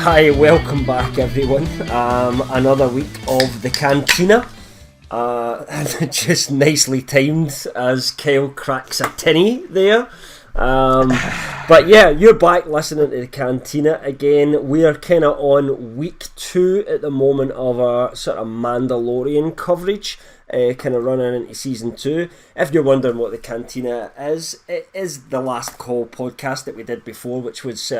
Hi, welcome back everyone. Another week of the Cantina. Just nicely timed as Kyle cracks a tinny there. But yeah, you're back listening to the Cantina again. We are kind of on week 2 at the moment of our sort of Mandalorian coverage, kind of running into season 2. If you're wondering what the Cantina is, it is the Last Call podcast that we did before, which was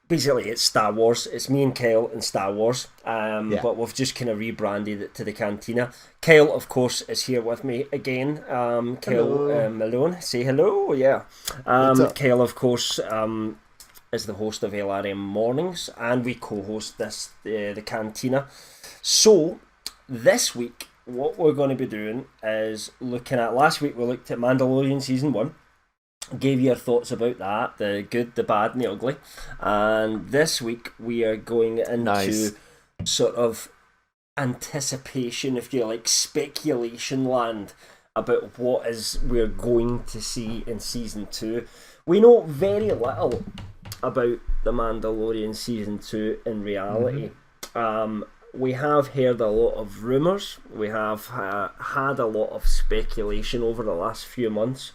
basically it's Star Wars. It's me and Kyle and Star Wars, but we've just kind of rebranded it to the Cantina. Kyle, of course, is here with me again. Kyle Malone, say hello. Yeah. Kyle, of course, is the host of LRM Mornings, and we co-host this the Cantina. So this week, what we're going to be doing is looking at. Last week we looked at Mandalorian season 1. Gave you our thoughts about that, the good, the bad and the ugly. And this week we are going into sort of anticipation, if you like, speculation land about what is we're going to see in season 2. We know very little about the Mandalorian season 2 in reality. We have heard a lot of rumours. We have had a lot of speculation over the last few months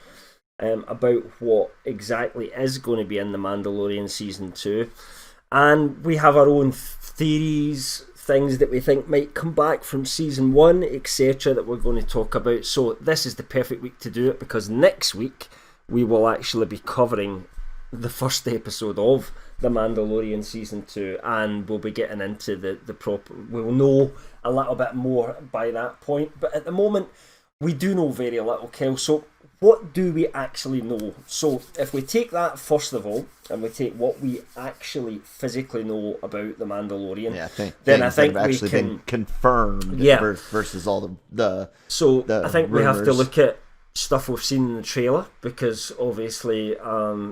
about what exactly is going to be in the Mandalorian season 2, and we have our own theories, things that we think might come back from season 1, etc., that we're going to talk about. So this is the perfect week to do it, because next week we will actually be covering the first episode of the Mandalorian season 2, and we'll be getting into the proper. We'll know a little bit more by that point, but at the moment we do know very little, Kel. So what do we actually know? So if we take that first of all, and we take what we actually physically know about the Mandalorian, I think we can been confirmed versus all the I think rumors. We have to look at stuff we've seen in the trailer, because obviously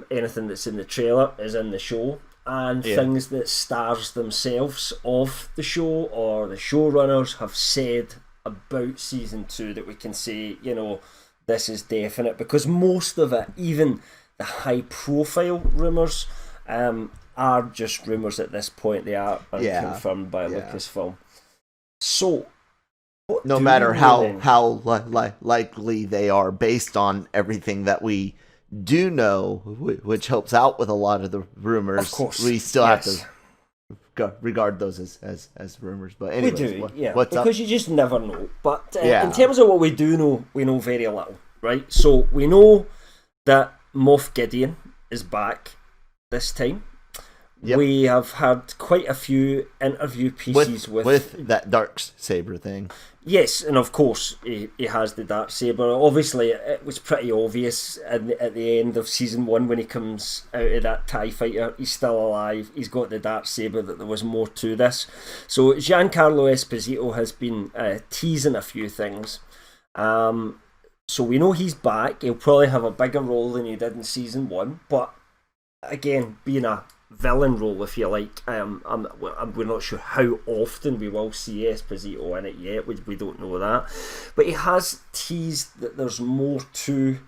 anything that's in the trailer is in the show, and things that stars themselves of the show or the showrunners have said about season 2 that we can say, you know, this is definite, because most of it, even the high profile rumours, are just rumours at this point. They are unconfirmed by Lucasfilm. So no matter how likely they are, based on everything that we do know, which helps out with a lot of the rumors, of course, we still have to regard those as rumors. But anyways, we do, what's because up? you just never know. But in terms of what we do know, we know very little, right? So we know that Moff Gideon is back this time. We have had quite a few interview pieces with that dark saber thing. Yes, and of course he has the dark saber. Obviously, it was pretty obvious at the end of season 1 when he comes out of that TIE fighter. He's still alive. He's got the dark saber. That there was more to this. So Giancarlo Esposito has been teasing a few things. So we know he's back. He'll probably have a bigger role than he did in season 1. But again, being a villain role, if you like, we're not sure how often we will see Esposito in it yet. We don't know that, but he has teased that there's more to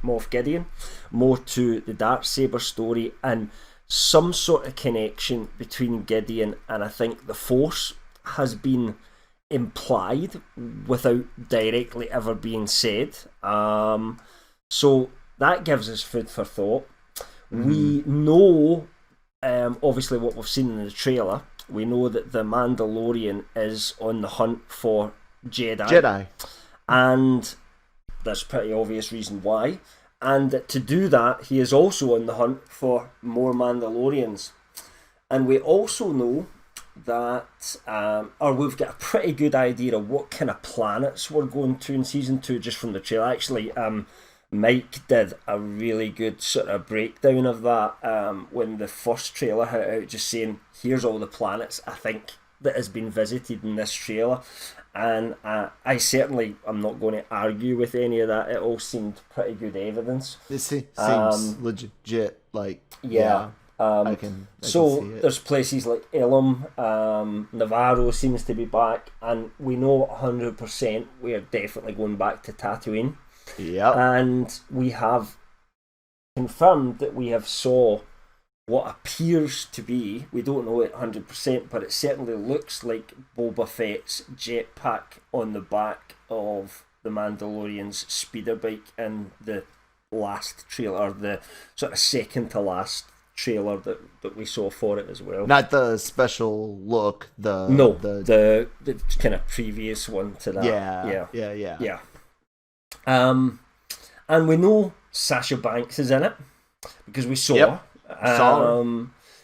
Moff Gideon, more to the Darksaber story, and some sort of connection between Gideon and I think the Force has been implied without directly ever being said. So that gives us food for thought. We know, obviously, what we've seen in the trailer. We know that the Mandalorian is on the hunt for Jedi. And there's a pretty obvious reason why. And that to do that, he is also on the hunt for more Mandalorians. And we also know that, or we've got a pretty good idea of what kind of planets we're going to in season 2 just from the trailer. Actually, Mike did a really good sort of breakdown of that when the first trailer hit out, just saying, here's all the planets I think that has been visited in this trailer. And I certainly am not going to argue with any of that. It all seemed pretty good evidence. It seems legit, like, I can see it. There's places like Elam, Navarro seems to be back, and we know 100% we are definitely going back to Tatooine. Yeah, and we have confirmed that we have saw what appears to be, we don't know it 100%, but it certainly looks like Boba Fett's jetpack on the back of the Mandalorian's speeder bike in the last trailer, the sort of second to last trailer that we saw for it as well. Not the special look, the kind of previous one to that. Yeah. And we know Sasha Banks is in it because we saw. Yep.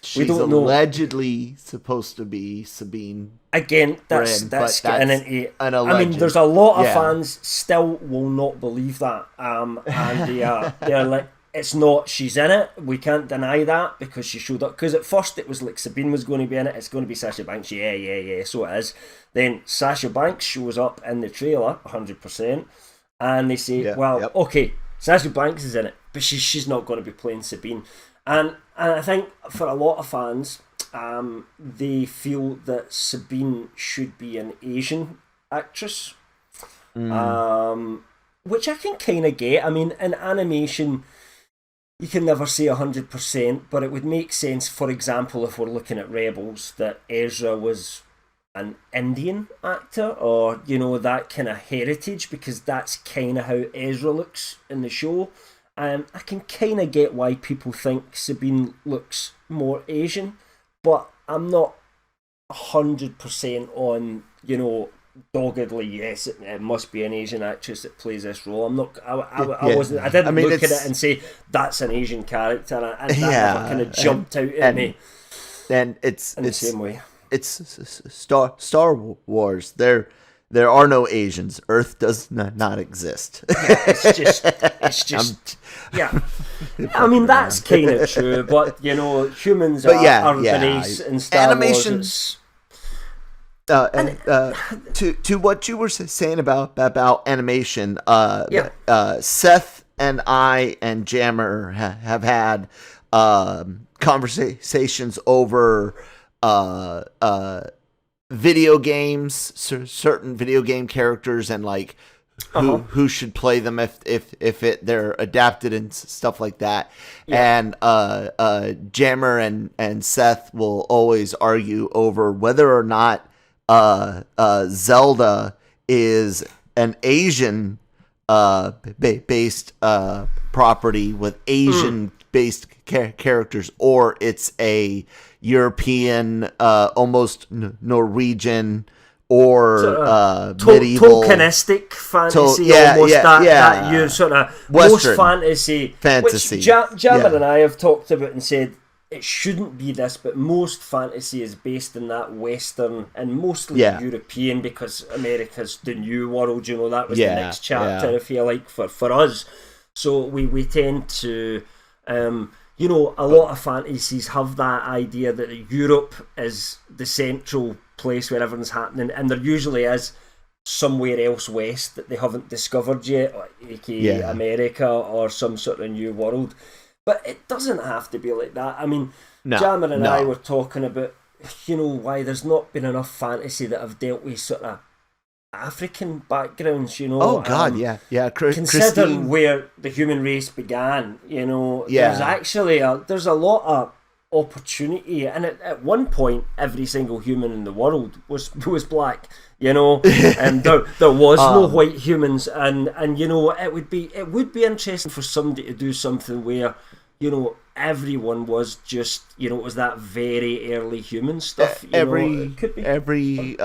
She's allegedly supposed to be Sabine. Again, that's getting into. I mean, there's a lot of fans still will not believe that, and they're like, it's not. She's in it. We can't deny that because she showed up. Because at first it was like Sabine was going to be in it. It's going to be Sasha Banks. Yeah. So it is. Then Sasha Banks shows up in the trailer, 100%, and they say, okay, Sasha Banks is in it, but she's not going to be playing Sabine. And I think for a lot of fans, they feel that Sabine should be an Asian actress, which I can kind of get. I mean, in animation, you can never say 100%, but it would make sense, for example, if we're looking at Rebels, that Ezra was an Indian actor, or, that kind of heritage, because that's kind of how Ezra looks in the show. I can kind of get why people think Sabine looks more Asian, but I'm not 100% on, doggedly, yes, it must be an Asian actress that plays this role. I'm not, I wasn't, I didn't look at it and say, that's an Asian character, and that never kind of jumped out at me. And it's the same way. It's Star Wars. There are no Asians. Earth does not exist. It's just. Yeah. I mean, that's kind of true, but humans are the race in Star Wars. To what you were saying about animation, Seth and I and Jammer have had conversations over video games, certain video game characters, and like who should play them if they're adapted and stuff like that. And Jammer and Seth will always argue over whether or not Zelda is an Asian based property with Asian based characters, or it's a European, almost Norwegian, or medieval Tolkienistic fantasy, that you sort of Western most fantasy. Which Jammer and I have talked about and said it shouldn't be this, but most fantasy is based in that Western and mostly European, because America's the new world. That was the next chapter, if you like, for us. So we tend to. A lot of fantasies have that idea that Europe is the central place where everything's happening, and there usually is somewhere else west that they haven't discovered yet, aka America or some sort of new world. But it doesn't have to be like that. I mean, Jammer and I were talking about, why there's not been enough fantasy that have dealt with sort of African backgrounds, Oh God, considering Christine, where the human race began, there's actually there's a lot of opportunity, and at one point, every single human in the world was black, and there was no white humans, and it would be interesting for somebody to do something where everyone was just it was that very early human stuff. It could be every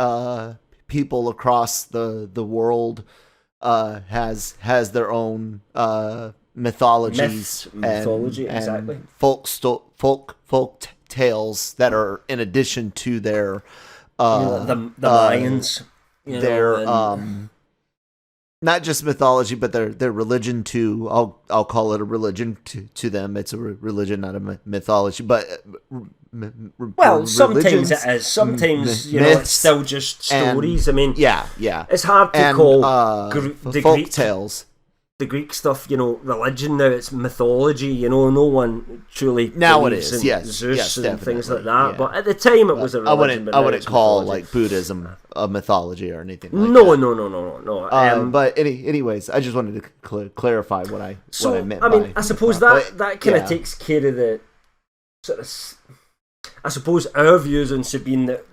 people across the world has their own mythologies, exactly, and folk tales that are in addition to their the Mayans, their not just mythology, but their religion too. I'll call it a religion to them. It's a religion, not a mythology, but sometimes it is. Sometimes it's still just stories. I mean, it's hard to call the folk Greek tales. The Greek stuff, religion now, it's mythology, no one truly now believes it is, in Zeus and definitely. things like that, but at the time it was a religion. I wouldn't call like Buddhism a mythology or anything like that. No. But anyways, I just wanted to clarify what I meant. I mean, I suppose that kind of takes care of the sort of, I suppose our views on Sabine that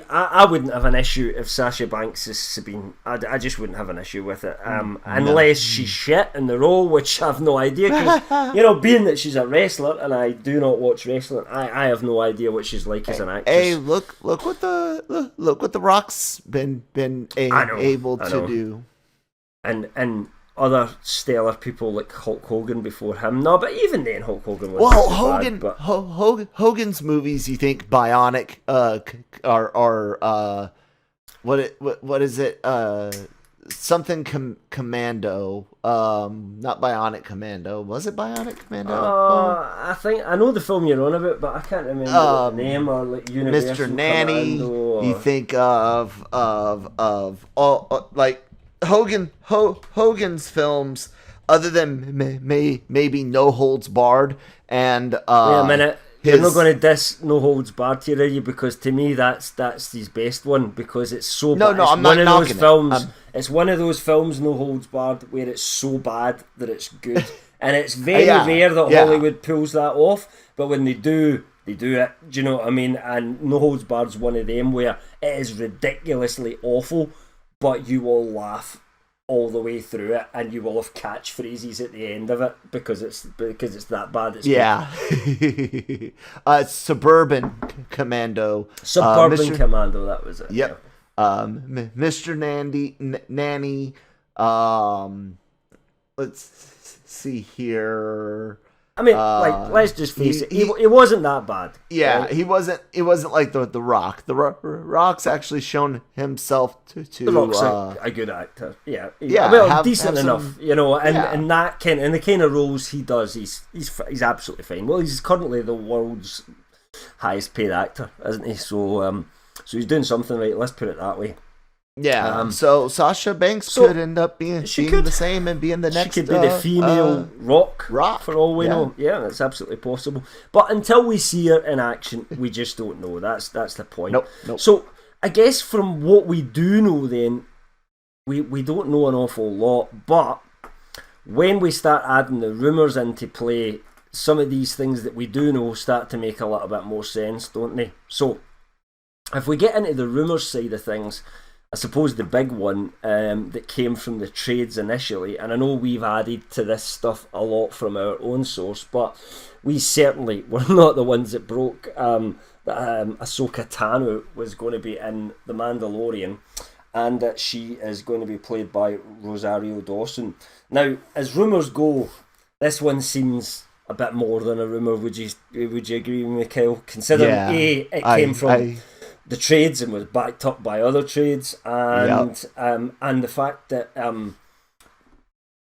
I wouldn't have an issue if Sasha Banks is Sabine. I just wouldn't have an issue with it, unless she's shit in the role, which I've no idea. Because being that she's a wrestler and I do not watch wrestling, I have no idea what she's like as an actress. Hey, look what the Rock's been able to do, and other stellar people like Hulk Hogan before him. No, but even then, Hulk Hogan was Hogan's movies. You think Bionic are what is it? Something Commando. Not Bionic Commando. Was it Bionic Commando? I think I know the film you're on about, but I can't remember the name or like Universal Mr. Nanny. Commando or... You think of like Hogan's films, other than maybe No Holds Barred and wait a minute, you're not going to diss No Holds Barred here, are you? Because to me that's his best one, because it's so bad. No, I'm not knocking it. It's one of those films, No Holds Barred, where it's so bad that it's good, and it's very rare that Hollywood pulls that off. But when they do it. Do you know what I mean? And No Holds Barred's one of them where it is ridiculously awful, but you will laugh all the way through it, and you will have catchphrases at the end of it because it's that bad. It's Suburban Commando. Commando, that was it. Yep. Yeah. Mr. Nanny. Let's see here. I mean, let's just face it. He wasn't that bad. Yeah, right? He wasn't like the Rock. The Rock's actually shown himself to the Rock's a good actor. Yeah, decent enough. And and that and the kind of roles he does, he's absolutely fine. Well, he's currently the world's highest paid actor, isn't he? So he's doing something right. Let's put it that way. Yeah. So Sasha Banks could end up being the same and being the next. She could be the female Rock for all we know. Yeah, that's absolutely possible. But until we see her in action, we just don't know. That's the point. Nope. So I guess from what we do know, then we don't know an awful lot. But when we start adding the rumours into play, some of these things that we do know start to make a little bit more sense, don't they? So if we get into the rumours side of things, I suppose the big one that came from the trades initially, and I know we've added to this stuff a lot from our own source, but we certainly were not the ones that broke that Ahsoka Tano was going to be in The Mandalorian, and that she is going to be played by Rosario Dawson. Now, as rumours go, this one seems a bit more than a rumour. Would you agree with me, Kyle? Considering it came from the trades and was backed up by other trades, and the fact that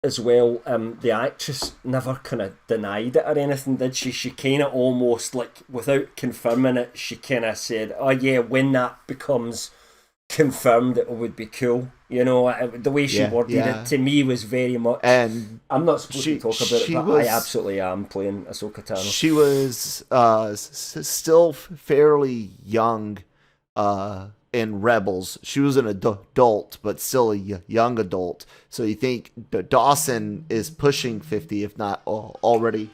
as well the actress never kind of denied it or anything, did she? She kind of almost, like, without confirming it, she kind of said, "Oh yeah, when that becomes confirmed, it would be cool." The way she worded it to me was very much. And I'm not supposed to talk about it, but I absolutely am playing Ahsoka Tano. She was still fairly young. In Rebels, she was an adult, but still a young adult. So you think Dawson is pushing 50, if not already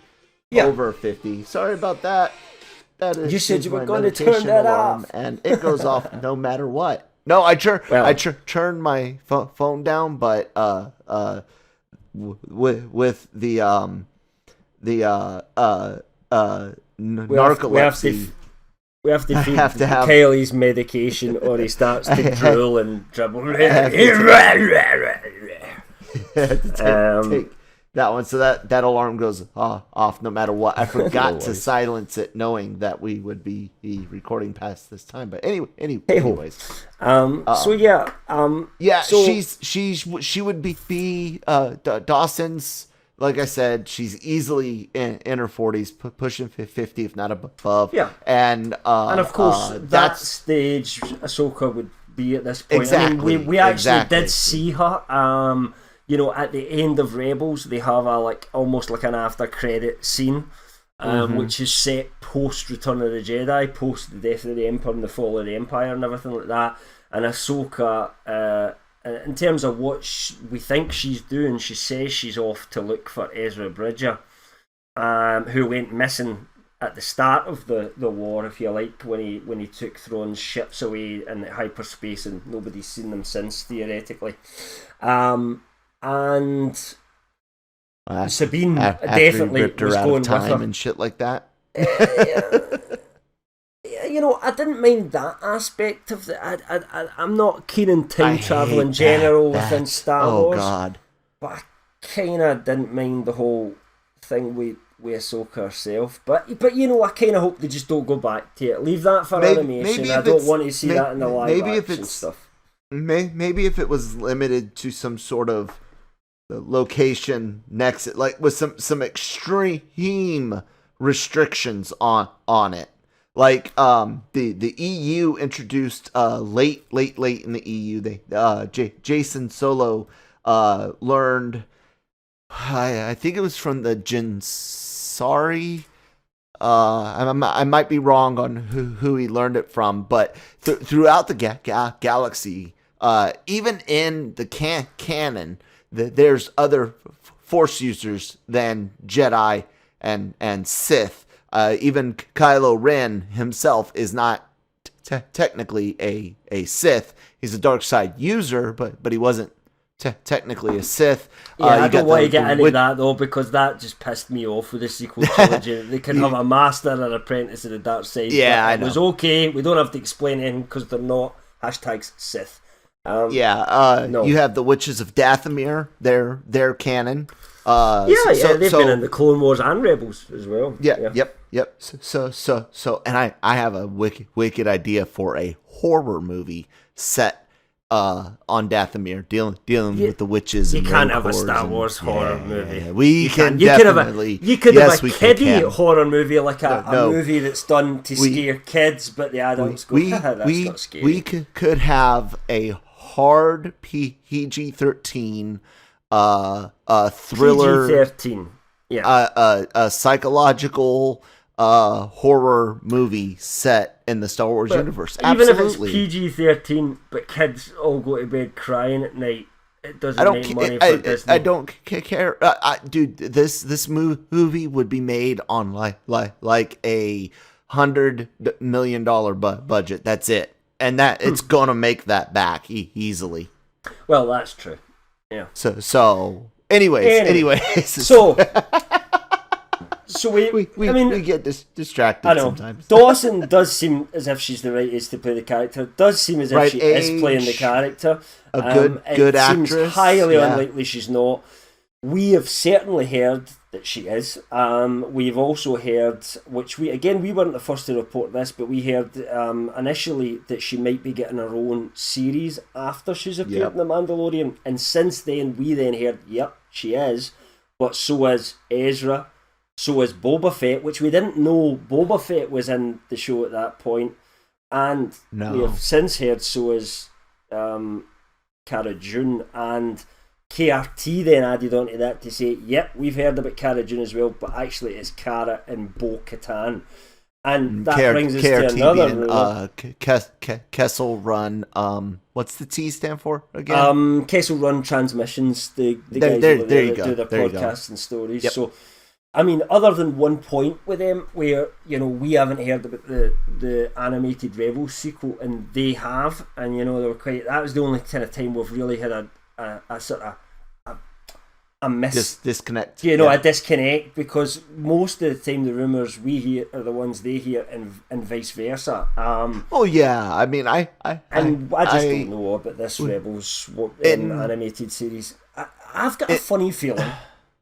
over 50. Sorry about that. That is. You said you were going to turn that off, and it goes off no matter what. No, I turned my phone down, but with the narcolepsy. We have to feed Kylie's medication, or he starts to drool and dribble. Take that one, so that alarm goes off no matter what. I forgot to silence it, knowing that we would be recording past this time. But anyways, she would be Dawson's. Like I said, she's easily in her 40s, pushing 50, if not above. Yeah. And of course, that stage Ahsoka would be at this point. Exactly. I mean, we actually did see her. At the end of Rebels, they have almost like an after credit scene, which is set post Return of the Jedi, post the death of the Emperor and the fall of the Empire and everything like that. And Ahsoka, in terms of what we think she's doing, she says she's off to look for Ezra Bridger, who went missing at the start of the war, if you like, when he took Thrawn's ships away in hyperspace, and nobody's seen them since, theoretically. And Sabine definitely was going with her and shit like that. You know, I didn't mind that aspect of the. I'm not keen on time travel in general within Star Wars. Oh God! But I kind of didn't mind the whole thing with Ahsoka herself. But you know, I kind of hope they just don't go back to it. Leave that for animation. I don't want to see that in the live action stuff. Maybe if it was limited to some sort of location next, like with some extreme restrictions on it. Like the EU introduced late in the EU, Jason Solo learned, I think it was from the Jinsari. I might be wrong on who he learned it from, but throughout the galaxy, even in the canon, there's other Force users than Jedi and Sith. Even Kylo Ren himself is not technically a Sith. He's a dark side user, but he wasn't technically a Sith. I don't want to get into that though, because that just pissed me off with the sequel trilogy. They can have a master and an apprentice of the dark side. Yeah, I know. It was okay. We don't have to explain anything because they're not #Sith. No. You have the Witches of Dathomir. They're canon. They've been in the Clone Wars and Rebels as well. Yep. So, and I have a wicked idea for a horror movie set on Dathomir, dealing with the witches. You can't have a Star Wars horror movie. You could have a kiddie horror movie, like a movie that's done to scare kids, but the adults go, that's not scary. We could have a hard PG-13 thriller, PG-13, a psychological horror movie set in the Star Wars universe. Absolutely. Even if it's PG-13, but kids all go to bed crying at night, it doesn't make money for Disney. I don't care, dude. This movie would be made on like a $100 million budget. That's it, and that it's gonna make that back easily. Well, that's true. Yeah. So anyways. So we get distracted I know. Sometimes. Dawson does seem as if she's the right age to play the character. Does seem as if she is playing the character. A good actress. Seems highly unlikely she's not. We have certainly heard that she is. We've also heard, which we weren't the first to report this, but we heard initially that she might be getting her own series after she's appeared in The Mandalorian. And since then, we then heard, she is. But so is Ezra. So is Boba Fett, which we didn't know Boba Fett was in the show at that point. And we have since heard so is Cara Dune, and KRT then added onto that to say, we've heard about Cara Dune as well, but actually it's Cara and Bo-Katan. And that brings us to another rumor. Kessel Run, what's the T stand for again? Kessel Run Transmissions, the guys over there that do their podcasts and stories. Yep. So, I mean, other than one point with them where, we haven't heard about the animated Rebels sequel, and they have, and, they were that was the only kind of time we've really had a sort of a disconnect. A disconnect, because most of the time the rumours we hear are the ones they hear, and vice versa. I mean, I just don't know about this Rebels animated series. I've got a funny feeling.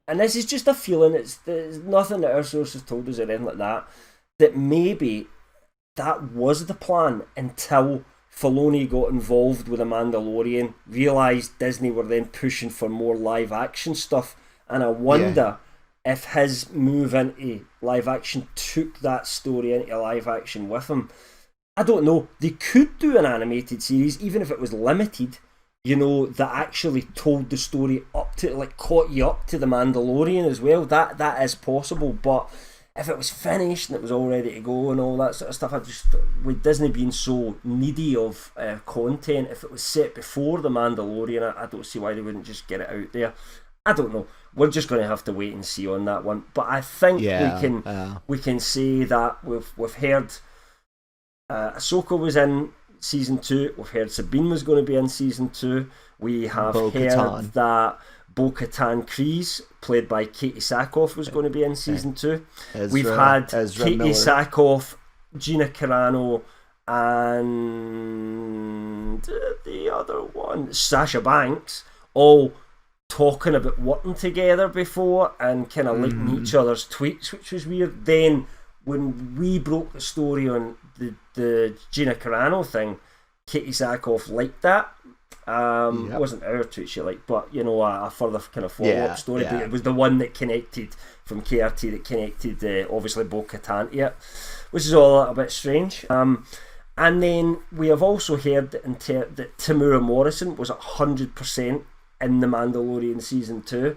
And this is just a feeling, there's nothing that our sources told us or anything like that maybe that was the plan until Filoni got involved with The Mandalorian, realised Disney were then pushing for more live action stuff, and I wonder if his move into live action took that story into live action with him. I don't know. They could do an animated series, even if it was limited, that actually told the story up to, caught you up to The Mandalorian as well. That is possible, but if it was finished and it was all ready to go and all that sort of stuff, with Disney being so needy of content, if it was set before The Mandalorian, I don't see why they wouldn't just get it out there. I don't know. We're just going to have to wait and see on that one. But I think we can say that we've heard Ahsoka was in season 2. We've heard Sabine was going to be in season 2. We have heard that Bo-Katan Kryze, played by Katie Sackhoff, was going to be in season 2. We've had Katie Sackhoff, Gina Carano, and the other one, Sasha Banks, all talking about working together before and kind of liking each other's tweets, which was weird. Then when we broke the story on the Gina Carano thing, Katie Sackhoff liked that. It wasn't our tweet she liked, but a further kind of follow-up story. But it was the one that connected from KRT that connected obviously Bo-Katan to it, which is all a little bit strange. And then we have also heard that Tamura Morrison was 100% in The Mandalorian season 2,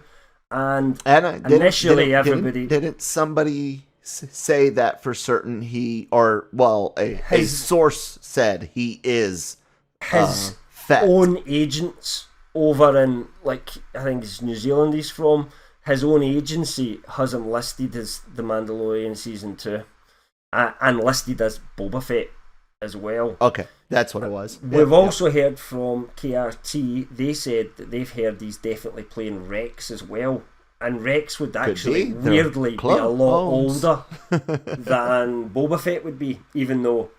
and initially everybody didn't somebody say that for certain a source said he is his own agents over in, like, I think it's New Zealand he's from, his own agency has him listed as The Mandalorian season 2 and listed as Boba Fett as well. Okay, that's what it was. We've also heard from KRT, they said that they've heard he's definitely playing Rex as well. And Rex would actually weirdly be a lot older than Boba Fett would be, even though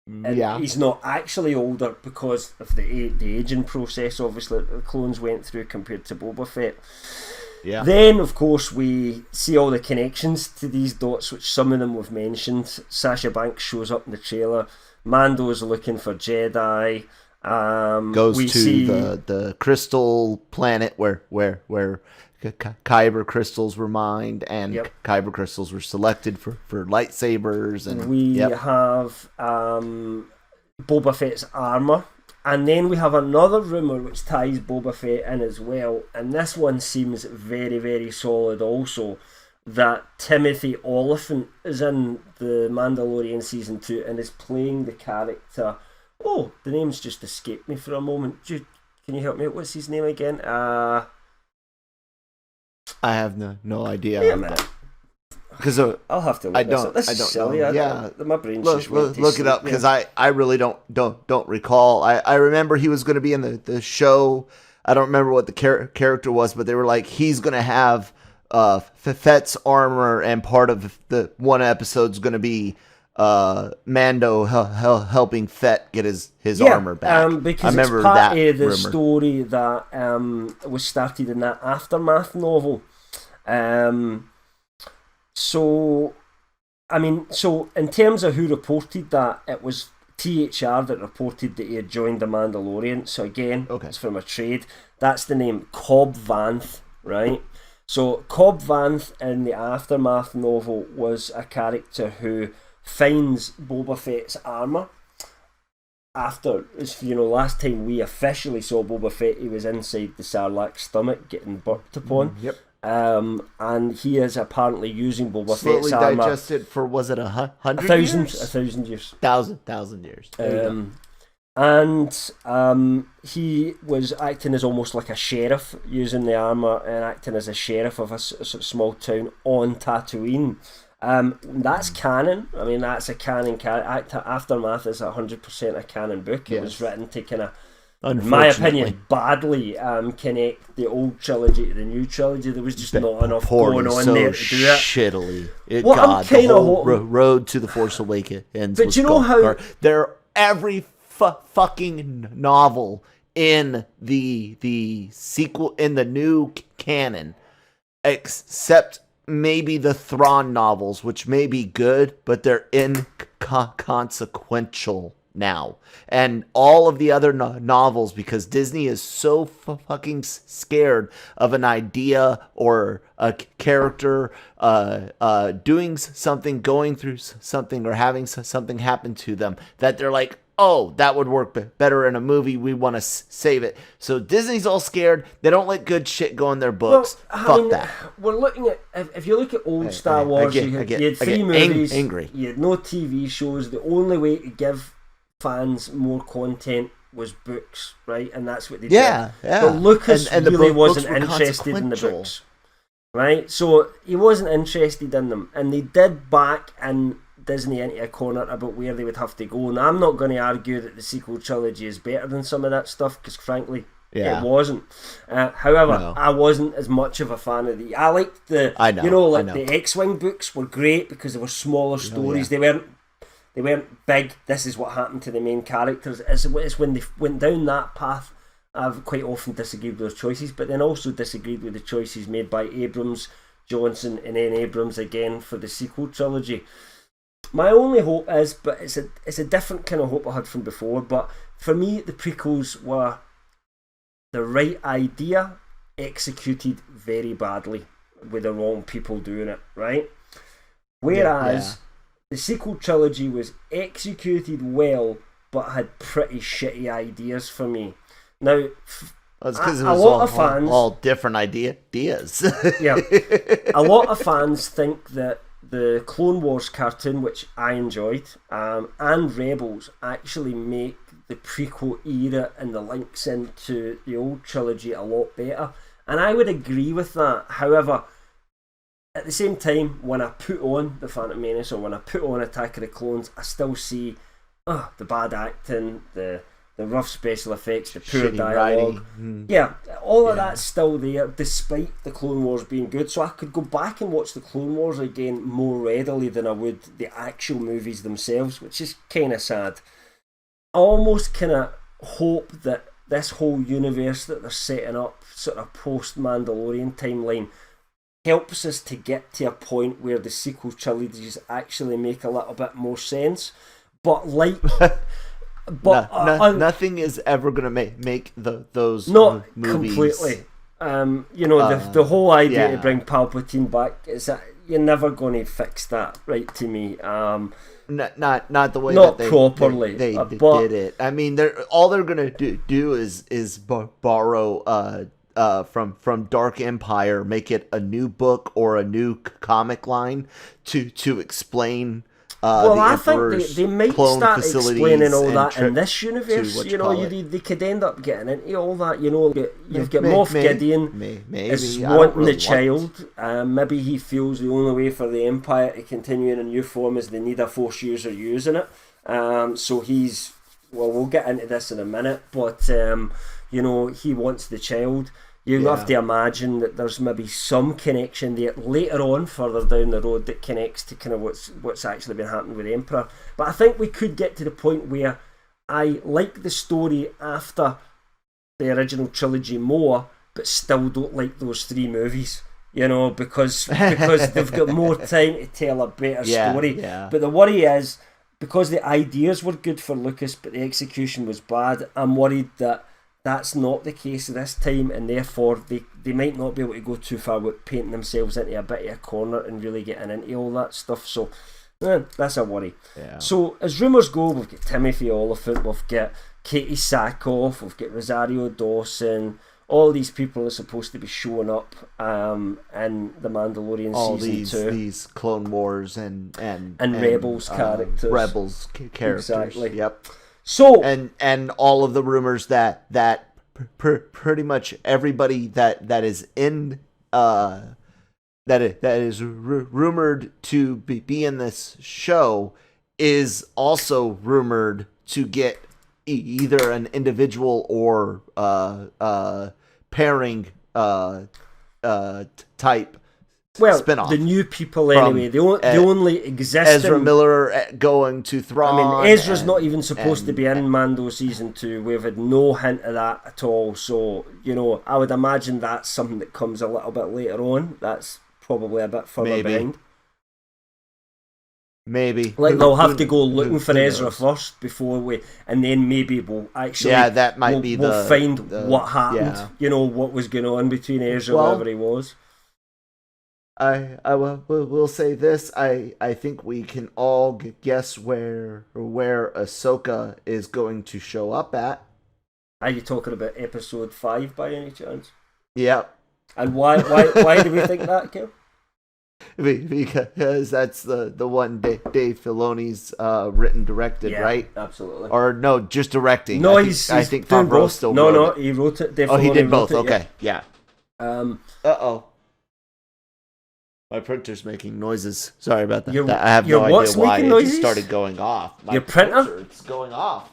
he's not actually older because of the aging process, obviously, that the clones went through compared to Boba Fett. Yeah. Then, of course, we see all the connections to these dots, which some of them we've mentioned. Sasha Banks shows up in the trailer. Mando is looking for Jedi. Goes to the crystal planet where Kyber crystals were mined, and Kyber crystals were selected for lightsabers. And we have Boba Fett's armor, and then we have another rumor which ties Boba Fett in as well, and this one seems very, very solid also, that Timothy Olyphant is in The Mandalorian season 2 and is playing the character. Oh, the name's just escaped me for a moment. Can you help me out? What's his name again? I have no idea. Because I'll have to look this up. This is silly. My brain's just look it up, because I really don't recall. I remember he was going to be in the show. I don't remember what the character was, but they were like, he's going to have Fett's armor, and part of the one episode's going to be Mando helping Fett get his armor back. Because it's part of the story that was started in that Aftermath novel. So in terms of who reported that, it was THR that reported that he had joined the Mandalorian. So again, it's from a trade. That's the name Cobb Vance, right? So Cobb Vance in the Aftermath novel was a character who finds Boba Fett's armor after, last time we officially saw Boba Fett, he was inside the Sarlacc's stomach getting burped upon. And he is apparently using Boba Fett's armor. Slowly digested for, was it 100 years? 1,000 years. 1,000 years. And he was acting as almost like a sheriff, using the armor and acting as a sheriff of a small town on Tatooine. That's canon. I mean, that's a canon. Aftermath is 100% a canon book. It was written to kind of, in my opinion, badly connect the old trilogy to the new trilogy. There was just not enough going on there to do it. Shittily. The whole road to the Force Awakens. But you know how every fucking novel in the sequel, in the new canon, except maybe the Thrawn novels, which may be good, but they're inconsequential now. And all of the other novels, because Disney is so fucking scared of an idea or a character doing something, going through something, or having something happen to them, that they're like, oh, that would work better in a movie. We want to save it. So Disney's all scared. They don't let good shit go in their books. Fuck that. We're looking at, if you look at old Star Wars, you had 3 movies, you had no TV shows. The only way to give fans more content was books, right? And that's what they Yeah. did. But Lucas and really the wasn't books were interested in the consequential. books, right? So he wasn't interested in them. And they did back in Disney into a corner about where they would have to go. Now, I'm not going to argue that the sequel trilogy is better than some of that stuff, because frankly, it wasn't. However, No. I wasn't as much of a fan of the. I liked the. I know, the X-Wing books were great because they were smaller stories. They weren't big. This is what happened to the main characters. It's when they went down that path. I've quite often disagreed with those choices, but then also disagreed with the choices made by Abrams, Johnson, and then Abrams again for the sequel trilogy. My only hope is, but it's a different kind of hope I had from before. But for me, the prequels were the right idea executed very badly with the wrong people doing it, right? Whereas the sequel trilogy was executed well but had pretty shitty ideas for me. Now, It's because it a was lot of fans, all different ideas. yeah, a lot of fans think that the Clone Wars cartoon, which I enjoyed, and Rebels actually make the prequel era and the links into the old trilogy a lot better. And I would agree with that. However, at the same time, when I put on The Phantom Menace or when I put on Attack of the Clones, I still see the bad acting, the rough special effects, the poor Shitty dialogue. writing. Yeah, all of that's still there, despite the Clone Wars being good. So I could go back and watch the Clone Wars again more readily than I would the actual movies themselves, which is kind of sad. I almost kind of hope that this whole universe that they're setting up, sort of post-Mandalorian timeline, helps us to get to a point where the sequel trilogies actually make a little bit more sense. But like... nothing is ever going to make those not movies. Completely. The whole idea to bring Palpatine back is that you're never going to fix that, right? To me, not the way not that properly. They did it. I mean, all they're going to do is borrow from Dark Empire, make it a new book or a new comic line to explain. I think they might start explaining all that in this universe. They could end up getting into all that. You've got Moff Gideon is wanting the child. Maybe he feels the only way for the Empire to continue in a new form is they need a Force user using it. So he's... Well, we'll get into this in a minute, but he wants the child. You have to imagine that there's maybe some connection there later on, further down the road, that connects to kind of what's actually been happening with the Emperor. But I think we could get to the point where I like the story after the original trilogy more, but still don't like those three movies. Because they've got more time to tell a better story. Yeah. But the worry is, because the ideas were good for Lucas, but the execution was bad, I'm worried that that's not the case this time, and therefore they might not be able to go too far with painting themselves into a bit of a corner and really getting into all that stuff. So that's a worry. Yeah. So as rumours go, we've got Timothy Olyphant, we've got Katie Sackhoff, we've got Rosario Dawson. All these people are supposed to be showing up in the Mandalorian season 2. These Clone Wars and Rebels characters. Rebels characters. Exactly. Yep. So and all of the rumors that pretty much everybody that is in that is rumored to be in this show is also rumored to get either an individual or pairing type spin-off. The new people anyway. The only existing Ezra Miller going to Thrawn. I mean, Ezra's not even supposed to be in Mando season 2. We've had no hint of that at all. So I would imagine that's something that comes a little bit later on. That's probably a bit further behind. Maybe. Like they'll have to go looking for Ezra first before and then maybe we'll actually... Yeah, that might be we'll find what happened, what was going on between Ezra, wherever he was. I will say this. I think we can all guess where Ahsoka is going to show up at. Are you talking about episode 5 by any chance? Yep. And why do we think that, Kim? because that's the one Dave Filoni's written, directed, right? Absolutely. Or no, just directing. No, I think doing Favreau both. still No, wrote it. he wrote it. Dave Oh, he Filoni did both. wrote it, Okay, yeah. Uh-oh. My printer's making noises. Sorry about that. Your I have no what's idea why making it noises? just started going off. Your printer? It's going off.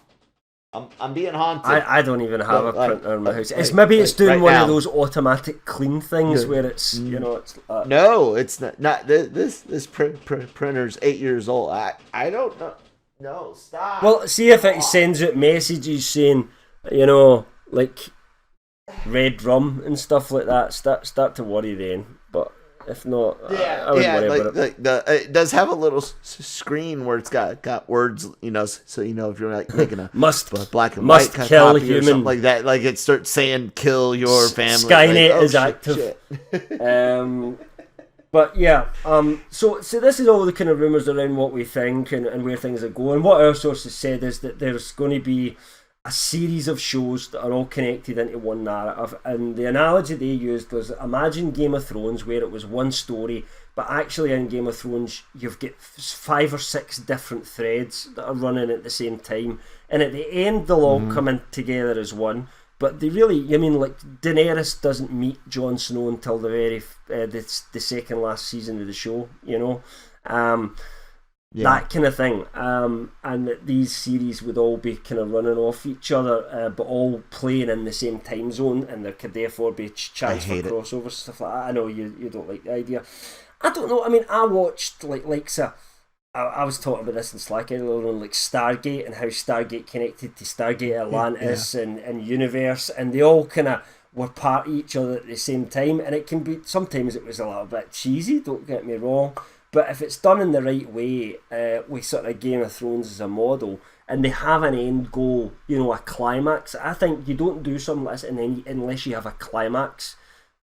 I'm being haunted. I don't even have a printer in my house. It's it's doing right one now. of those automatic clean things where it's it's. No, it's not. This printer's 8 years old. I don't know. No, stop. Well, see if it sends out messages saying, like red rum and stuff like that. Start to worry then. But if not, I wouldn't worry about it. It does have a little screen where it's got words, so if you're like making a black and must white kill copy human. or something like that, like it starts saying "kill your family." Skynet is active. But yeah, so this is all the kind of rumours around what we think and where things are going. What our sources said is that there's going to be a series of shows that are all connected into one narrative, and the analogy they used was, imagine Game of Thrones where it was one story, but actually in Game of Thrones you've got 5 or 6 different threads that are running at the same time, and at the end they'll all come in together as one. But they really, like Daenerys doesn't meet Jon Snow until the very the second last season of the show, that kind of thing, and that these series would all be kind of running off each other, but all playing in the same time zone, and there could therefore be chance for crossovers, stuff like that. I know you don't like the idea. I don't know. I mean, I watched I was talking about this in Slack earlier on, like Stargate and how Stargate connected to Stargate Atlantis and Universe, and they all kind of were part of each other at the same time, and it can be, sometimes it was a little bit cheesy, don't get me wrong, but if it's done in the right way, with sort of Game of Thrones as a model, and they have an end goal, a climax, I think you don't do something like this unless you have a climax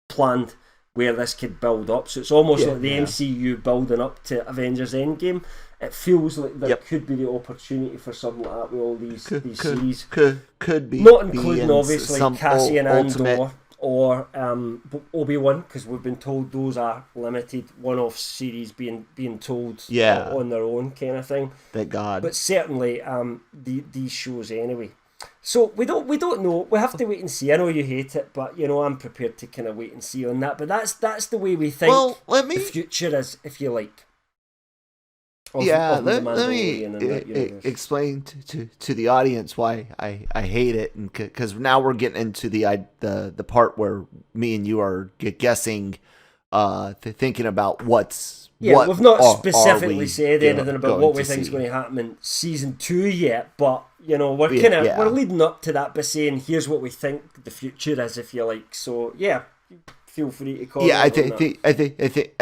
planned where this could build up. So it's almost like the MCU building up to Avengers Endgame. It feels like there could be the opportunity for something like that with all these series. Could be. Not including, obviously, Cassian ultimate... Andor or Obi-Wan, because we've been told those are limited one-off series being told on their own kind of thing. Thank God. But certainly these shows anyway. So we don't know. We have to wait and see. I know you hate it, but I'm prepared to kind of wait and see on that. But that's the way we think the future is, if you like. Let me explain to the audience why I hate it, and because now we're getting into the part where me and you are guessing, thinking about what's. Yeah, we've not specifically said anything about what we think is going to happen in season 2 yet, but we're leading up to that by saying here's what we think the future is, if you like. So feel free to comment. I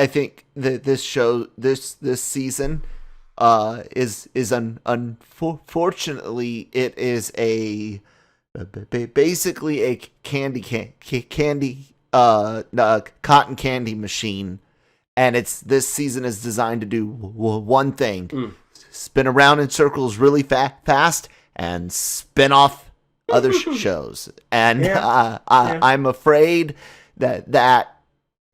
think that this show, this season, is unfortunately it is basically a cotton candy machine. And this season is designed to do one thing: spin around in circles really fast and spin off other shows. And I'm afraid that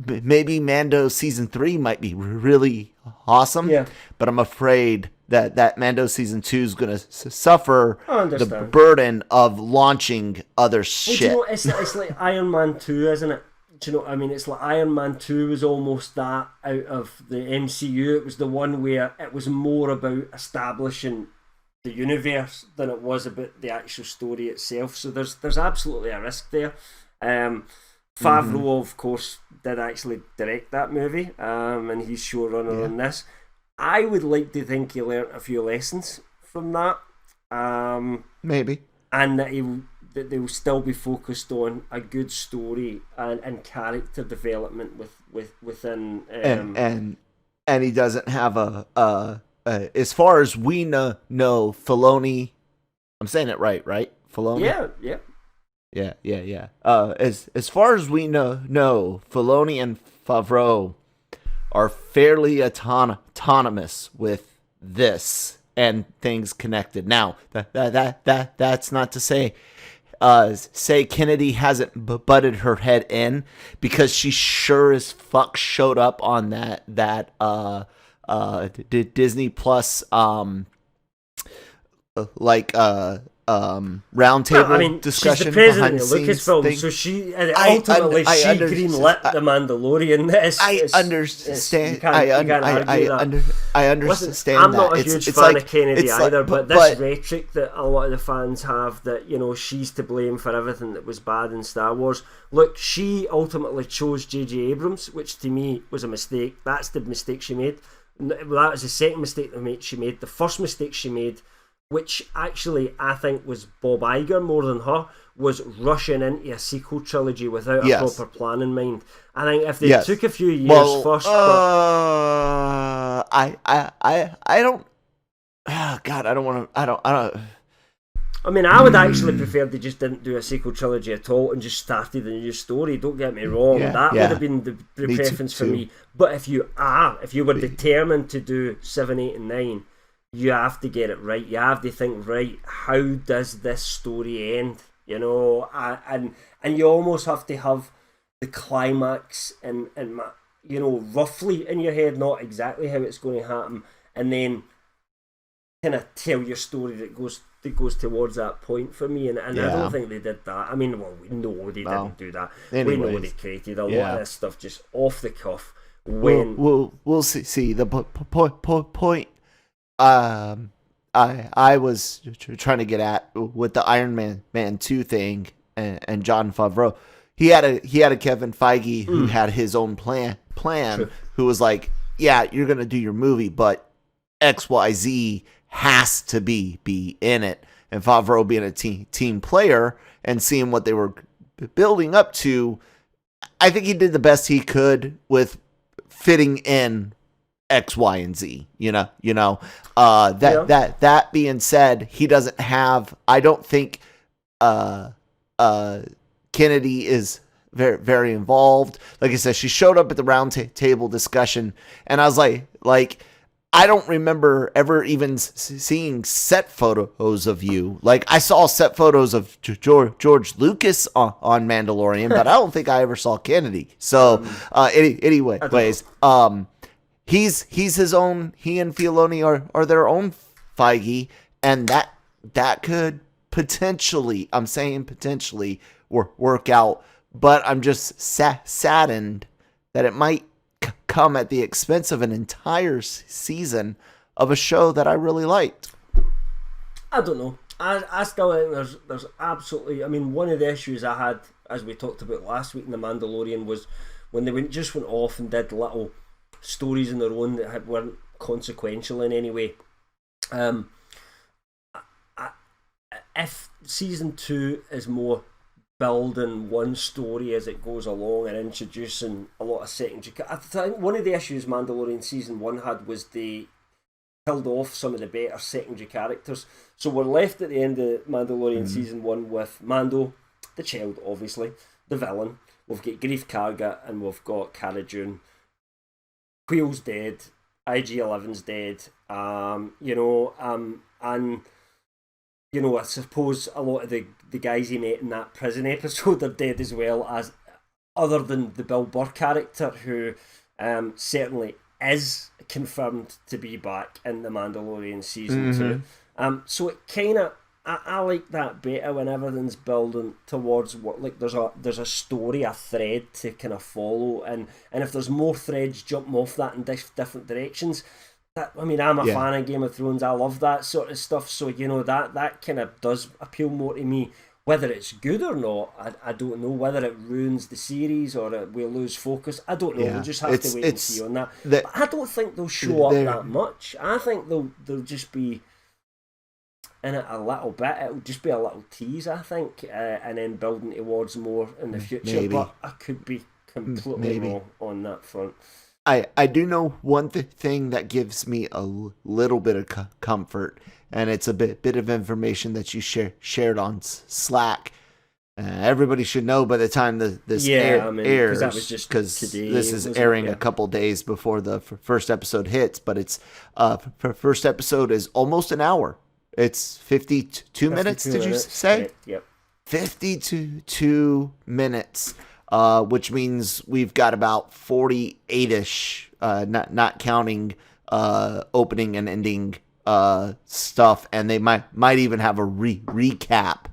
maybe Mando season 3 might be really awesome. Yeah. But I'm afraid that Mando season 2 is going to suffer the burden of launching other shit. It's like Iron Man 2, isn't it? Do you know what I mean? It's like Iron Man 2 was almost that out of the MCU. It was the one where it was more about establishing the universe than it was about the actual story itself. So there's absolutely a risk there. Favreau, of course, did actually direct that movie, and he's showrunner on this. I would like to think he learnt a few lessons from that. Maybe. And that they will still be focused on a good story and character development within and he doesn't have a as far as we know Filoni, I'm saying it right Filoni? Yeah. As far as we know Filoni and Favreau are fairly autonomous with this and things connected. Now that's not to say say Kennedy hasn't butted her head in, because she sure as fuck showed up on that Disney Plus roundtable discussion. She's the president behind of the scenes Lucasfilm, thing. so she ultimately greenlit the Mandalorian. I understand. I understand. Listen, I'm not a huge fan of Kennedy either, but this rhetoric that a lot of the fans have, that she's to blame for everything that was bad in Star Wars. Look, she ultimately chose J.J. Abrams, which to me was a mistake. That's the mistake she made. That was the second mistake she made. The first mistake she made, which actually I think was Bob Iger more than her, was rushing into a sequel trilogy without a proper plan in mind. I think if they took a few years first, I don't. Oh God, I don't want to. I don't. I mean, I would actually prefer they just didn't do a sequel trilogy at all and just started a new story. Don't get me wrong, that would have been the preference for me. But if you were determined to do 7, 8, and 9, you have to get it right. You have to think, right, how does this story end? And you almost have to have the climax and roughly in your head, not exactly how it's going to happen, and then kind of tell your story that goes towards that point for me. And I don't think they did that. I mean, we know they didn't do that. Anyways, we know they created a lot of this stuff just off the cuff. We'll see the point. I was trying to get at with the Iron Man 2 thing and Jon Favreau. He had a Kevin Feige who had his own plan, True. who was like, yeah, you're gonna do your movie, but XYZ has to be in it. And Favreau, being a team player and seeing what they were building up to, I think he did the best he could with fitting in X, Y, and Z. That being said, he doesn't have. I don't think Kennedy is very, very involved. Like I said, she showed up at the round table discussion, and I was like, I don't remember ever even seeing set photos of you. Like, I saw set photos of George Lucas on Mandalorian, but I don't think I ever saw Kennedy. So, anyways, he's his own. He and Filoni are their own Feige, and that could potentially, I'm saying potentially, work out. But I'm just saddened that it might come at the expense of an entire season of a show that I really liked. I don't know. I still think there's absolutely. I mean, one of the issues I had, as we talked about last week in The Mandalorian, was when they went off and did little stories on their own that weren't consequential in any way. If season 2 is more building one story as it goes along and introducing a lot of secondary, I think one of the issues Mandalorian season 1 had was they killed off some of the better secondary characters. So we're left at the end of Mandalorian season 1 with Mando, the child, obviously, the villain. We've got Grief Karga and we've got Cara Dune. Quill's dead, IG-11's dead, and I suppose a lot of the guys he met in that prison episode are dead as well, as other than the Bill Burr character, who certainly is confirmed to be back in The Mandalorian season 2. So it kind of, I like that better when everything's building towards what, like, there's a story, a thread to kind of follow, and if there's more threads jumping off that in different directions. I'm a fan of Game of Thrones. I love that sort of stuff. So that kind of does appeal more to me. Whether it's good or not, I don't know. Whether it ruins the series or we'll lose focus, I don't know. We'll just have to wait and see on that. But I don't think they'll show up that much. I think they'll just be in it a little bit. It'll just be a little tease, I think, and then building towards more in the future. Maybe. But I could be completely wrong on that front. I do know one thing that gives me a little bit of comfort, and it's a bit of information that you shared on Slack. Everybody should know by the time this airs, because this is airing a couple days before the first episode hits. But it's first episode is almost an hour. It's 52 minutes. Did you say? Yep. 52 minutes, which means we've got about 48ish, not counting opening and ending stuff, and they might even have a recap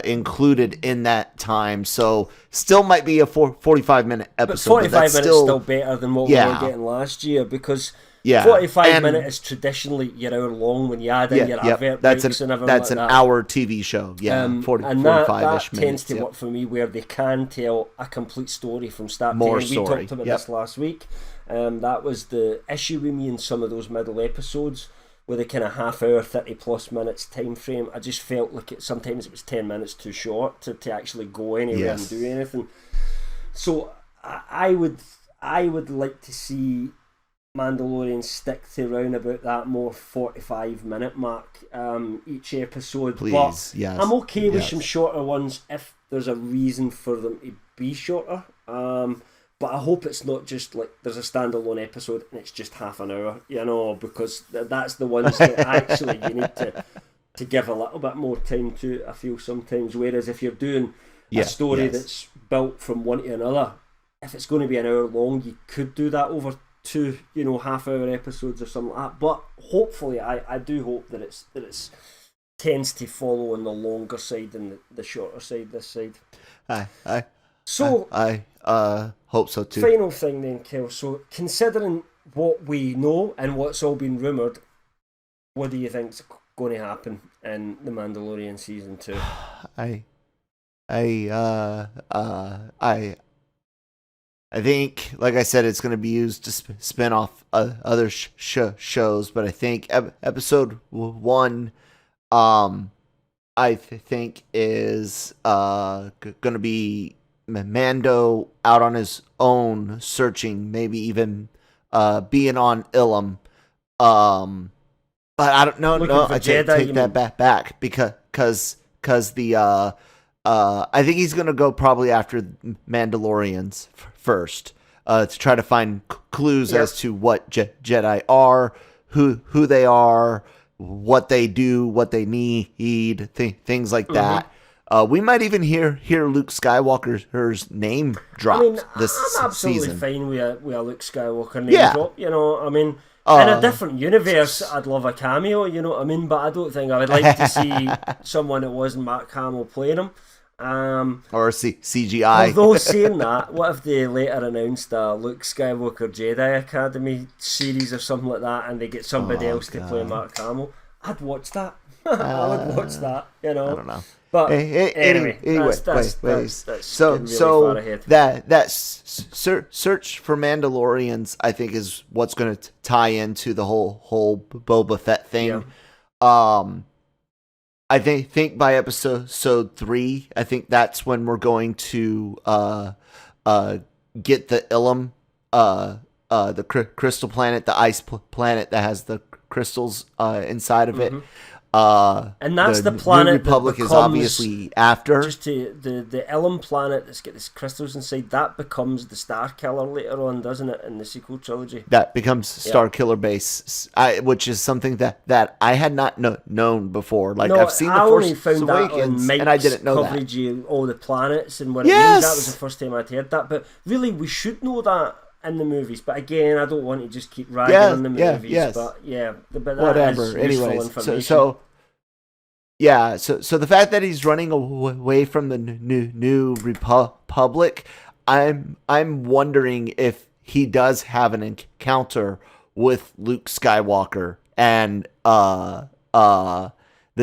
included in that time. So still might be a 45-minute episode. But 45 minutes still better than what we were getting last year, because 45 minutes is traditionally your hour long when you add in your advert breaks and everything that's like an that. hour TV show. Yeah, 45-ish minutes. That tends to work for me, where they can tell a complete story from start to end. We talked about this last week. That was the issue with me in some of those middle episodes, with a kind of half hour, 30 plus minutes time frame. I just felt like sometimes it was 10 minutes too short to actually go anywhere and do anything. So I would like to see Mandalorian stick to around about that more 45-minute mark each episode. Please, but yes. I'm okay with some shorter ones if there's a reason for them to be shorter. But I hope it's not just like there's a standalone episode and it's just half an hour, because that's the ones that actually you need to give a little bit more time to, I feel sometimes. Whereas if you're doing a story that's built from one to another, if it's going to be an hour long, you could do that over two, half-hour episodes or something like that. But hopefully, I do hope that it's tends to follow on the longer side than the shorter side this side. I hope so too. Final thing then, Kel. So considering what we know and what's all been rumoured, what do you think's going to happen in The Mandalorian season 2? I think, like I said, it's going to be used to spin off other shows, but I think episode 1, I think is going to be Mando out on his own, searching, maybe even being on Ilum. But I don't know. No, I take that back because the I think he's gonna go probably after Mandalorians first to try to find clues as to what Jedi are, who they are, what they do, what they need, things like that. We might even hear Luke Skywalker's name dropped this season. I'm absolutely fine with a Luke Skywalker name drop. In a different universe, I'd love a cameo. You know what I mean? But I don't think I would like to see someone that wasn't Mark Hamill playing him. Or CGI. Although saying that, what if they later announced a Luke Skywalker Jedi Academy series or something like that, and they get somebody else to play Mark Hamill? I'd watch that. I would watch that. I don't know. But anyway, that's so really far ahead. that search for Mandalorians, I think, is what's going to tie into the whole Boba Fett thing. Yeah. I think by episode 3, I think that's when we're going to get the Ilum, the crystal planet, the ice planet that has the crystals inside of it. And that's the planet New Republic that is obviously after. Just the Ilum planet that's got these crystals inside, that becomes the Star Killer later on, doesn't it, in the sequel trilogy? That becomes Star Killer Base, which is something that I had not known before. Like, I've seen The Force Awakens, and I didn't know coverage of all the planets and what it means. That was the first time I'd heard that. But really, we should know that in the movies. But again, I don't want to just keep ragging on the movies. But but whatever. Anyways, so the fact that he's running away from the new Republic, I'm wondering if he does have an encounter with Luke Skywalker, and the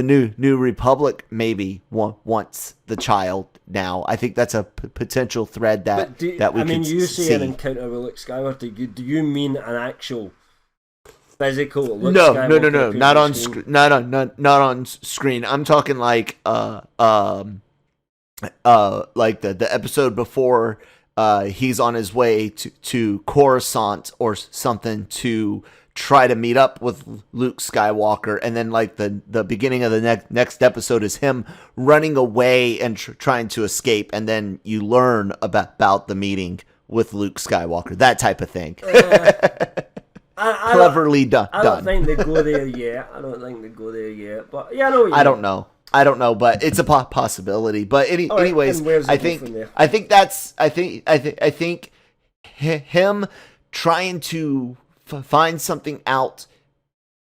new Republic maybe wants the child now. I think that's a potential thread that we can see. You say an encounter with Luke Skywalker. Do you mean an actual physical Luke Skywalker? No, not on screen. I'm talking like the episode before he's on his way to Coruscant or something to try to meet up with Luke Skywalker, and then like the beginning of the next episode is him running away and trying to escape, and then you learn about the meeting with Luke Skywalker, that type of thing. Cleverly done. I don't think they go there yet. But yeah, I know. I don't know. I don't know, but it's a possibility. But anyways, I think him trying to find something out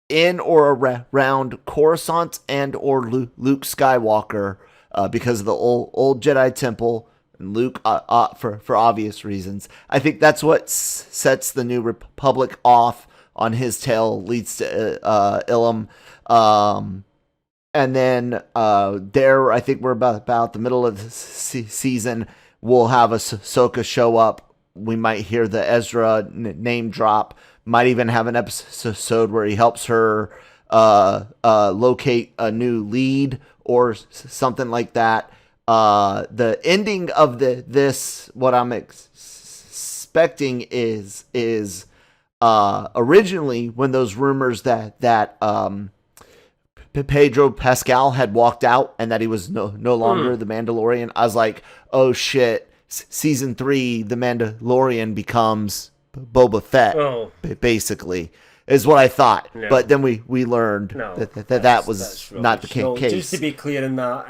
in or around Coruscant and or Luke Skywalker, because of the old Jedi Temple and Luke, for obvious reasons. I think that's what sets the New Republic off on his tail, leads to Ilum. And then I think we're about the middle of the season. We'll have Ahsoka show up. We might hear the Ezra name drop. Might even have an episode where he helps her locate a new lead or something like that. The ending of this, what I'm expecting is originally when those rumors that Pedro Pascal had walked out and that he was no longer the Mandalorian, I was like, oh shit, season 3, the Mandalorian becomes Boba Fett, basically, is what I thought. No. But then we learned that was not the case. Just to be clear in that,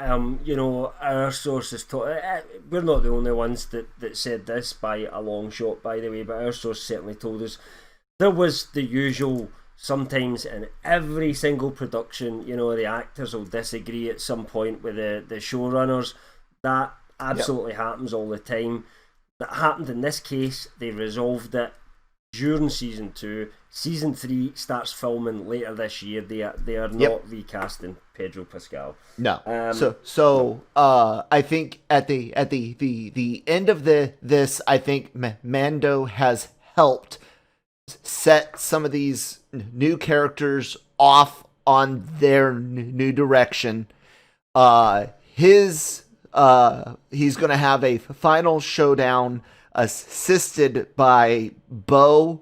our sources we're not the only ones that said this by a long shot, by the way, but our source certainly told us there was the usual. Sometimes in every single production, the actors will disagree at some point with the showrunners. That absolutely happens all the time. That happened in this case. They resolved it during season 2. Season 3 starts filming later this year. They are not recasting Pedro Pascal. No. So I think at the end of this, I think Mando has helped set some of these new characters off on their new direction. He's going to have a final showdown assisted by Bo,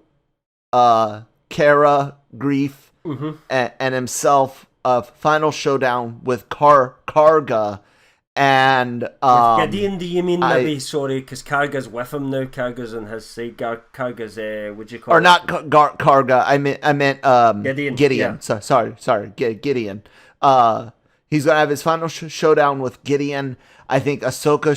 Kara, Grief, and himself. A final showdown with Karga. And with Gideon, do you mean? Maybe sorry, because Karga's with him now. Karga's on his side. Karga's would you call? Or not Karga. I meant Gideon. Gideon. Yeah. Sorry, Gideon. He's gonna have his final showdown with Gideon. I think Ahsoka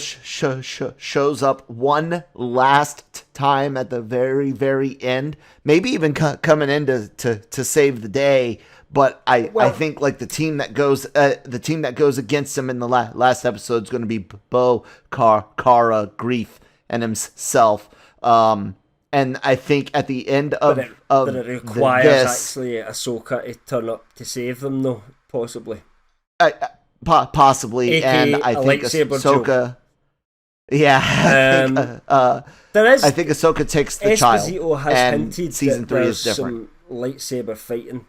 shows up one last time at the very, very end. Maybe even coming in to save the day. But I think like the team that goes against him in the last episode is going to be Bo, Kara, Grief, and himself. And I think at the end of but it requires actually Ahsoka to turn up to save them, though, possibly. Possibly, AKA and I think Ahsoka. Yeah, I think Ahsoka takes the Esposito child. Has and hinted season that 3 is different. Some lightsaber fighting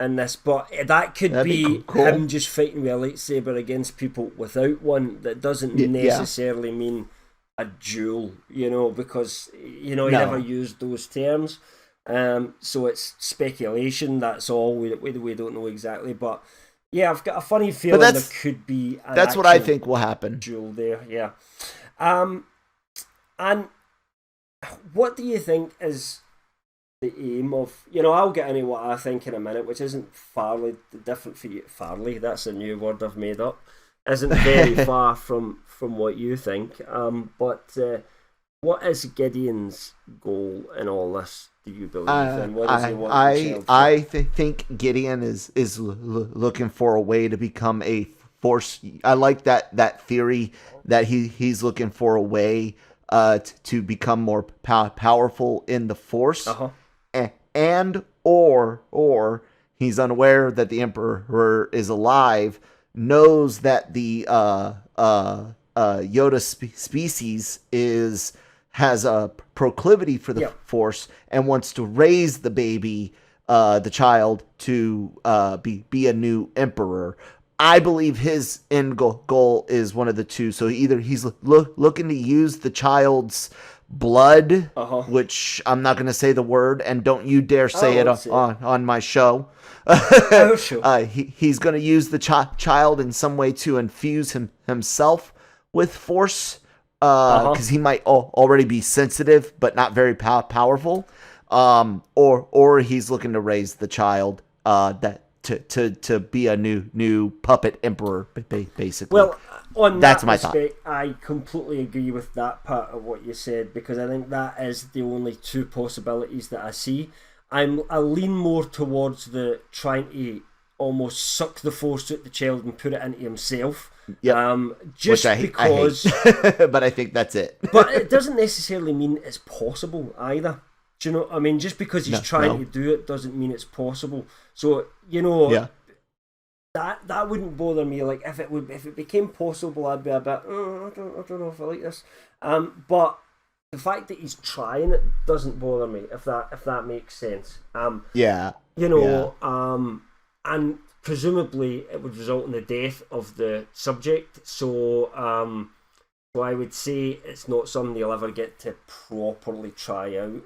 in this, but that could That'd be cool. him just fighting with a lightsaber against people without one. That doesn't necessarily mean a duel, because he never used those terms. So it's speculation. That's all. We don't know exactly, but yeah, I've got a funny feeling there could be. That's what I think will happen. Duel there, yeah. And what do you think is the aim of, I'll get into what I think in a minute, which isn't farly different for you. Farley, that's a new word I've made up. Isn't very far from what you think. But what is Gideon's goal in all this, do you believe? And what does he want I think Gideon is looking for a way to become a force. I like that theory that he's looking for a way to become more powerful in the Force. And or he's unaware that the Emperor is alive, knows that the Yoda species has a proclivity for the Force and wants to raise the baby, the child, to be a new Emperor. I believe his end goal is one of the two. So either he's looking to use the child's blood, which I'm not going to say the word, and don't you dare say it on my show. He's going to use the child in some way to infuse himself with Force, because he might already be sensitive but not very powerful. Or he's looking to raise the child to be a new puppet emperor, basically. Well, on that's that my respect, I completely agree with that part of what you said, because I think that is the only two possibilities that I see. I lean more towards the trying to almost suck the force out the child and put it into himself. Yep. Just Which because. I hate. But I think that's it. But it doesn't necessarily mean it's possible either. Do you know what I mean? Just because he's trying to do it doesn't mean it's possible. So, that wouldn't bother me. Like, if it became possible, I'd be a bit, I don't know if I like this. But the fact that he's trying it doesn't bother me, if that makes sense. And presumably it would result in the death of the subject. So I would say it's not something he'll ever get to properly try out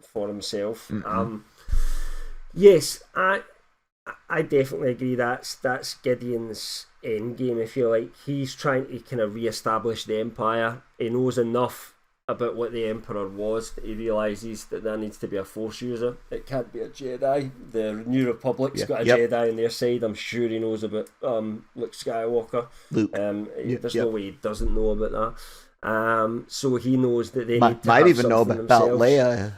for himself. Mm-hmm. Yes, I definitely agree. That's Gideon's end game, if you like. He's trying to kind of re-establish the Empire. He knows enough about what the Emperor was that he realises that there needs to be a Force user. It can't be a Jedi. The New Republic's got a Jedi on their side. I'm sure he knows about Luke Skywalker. Luke. There's no way he doesn't know about that. So he knows that they need to might have even know something about themselves. Leia.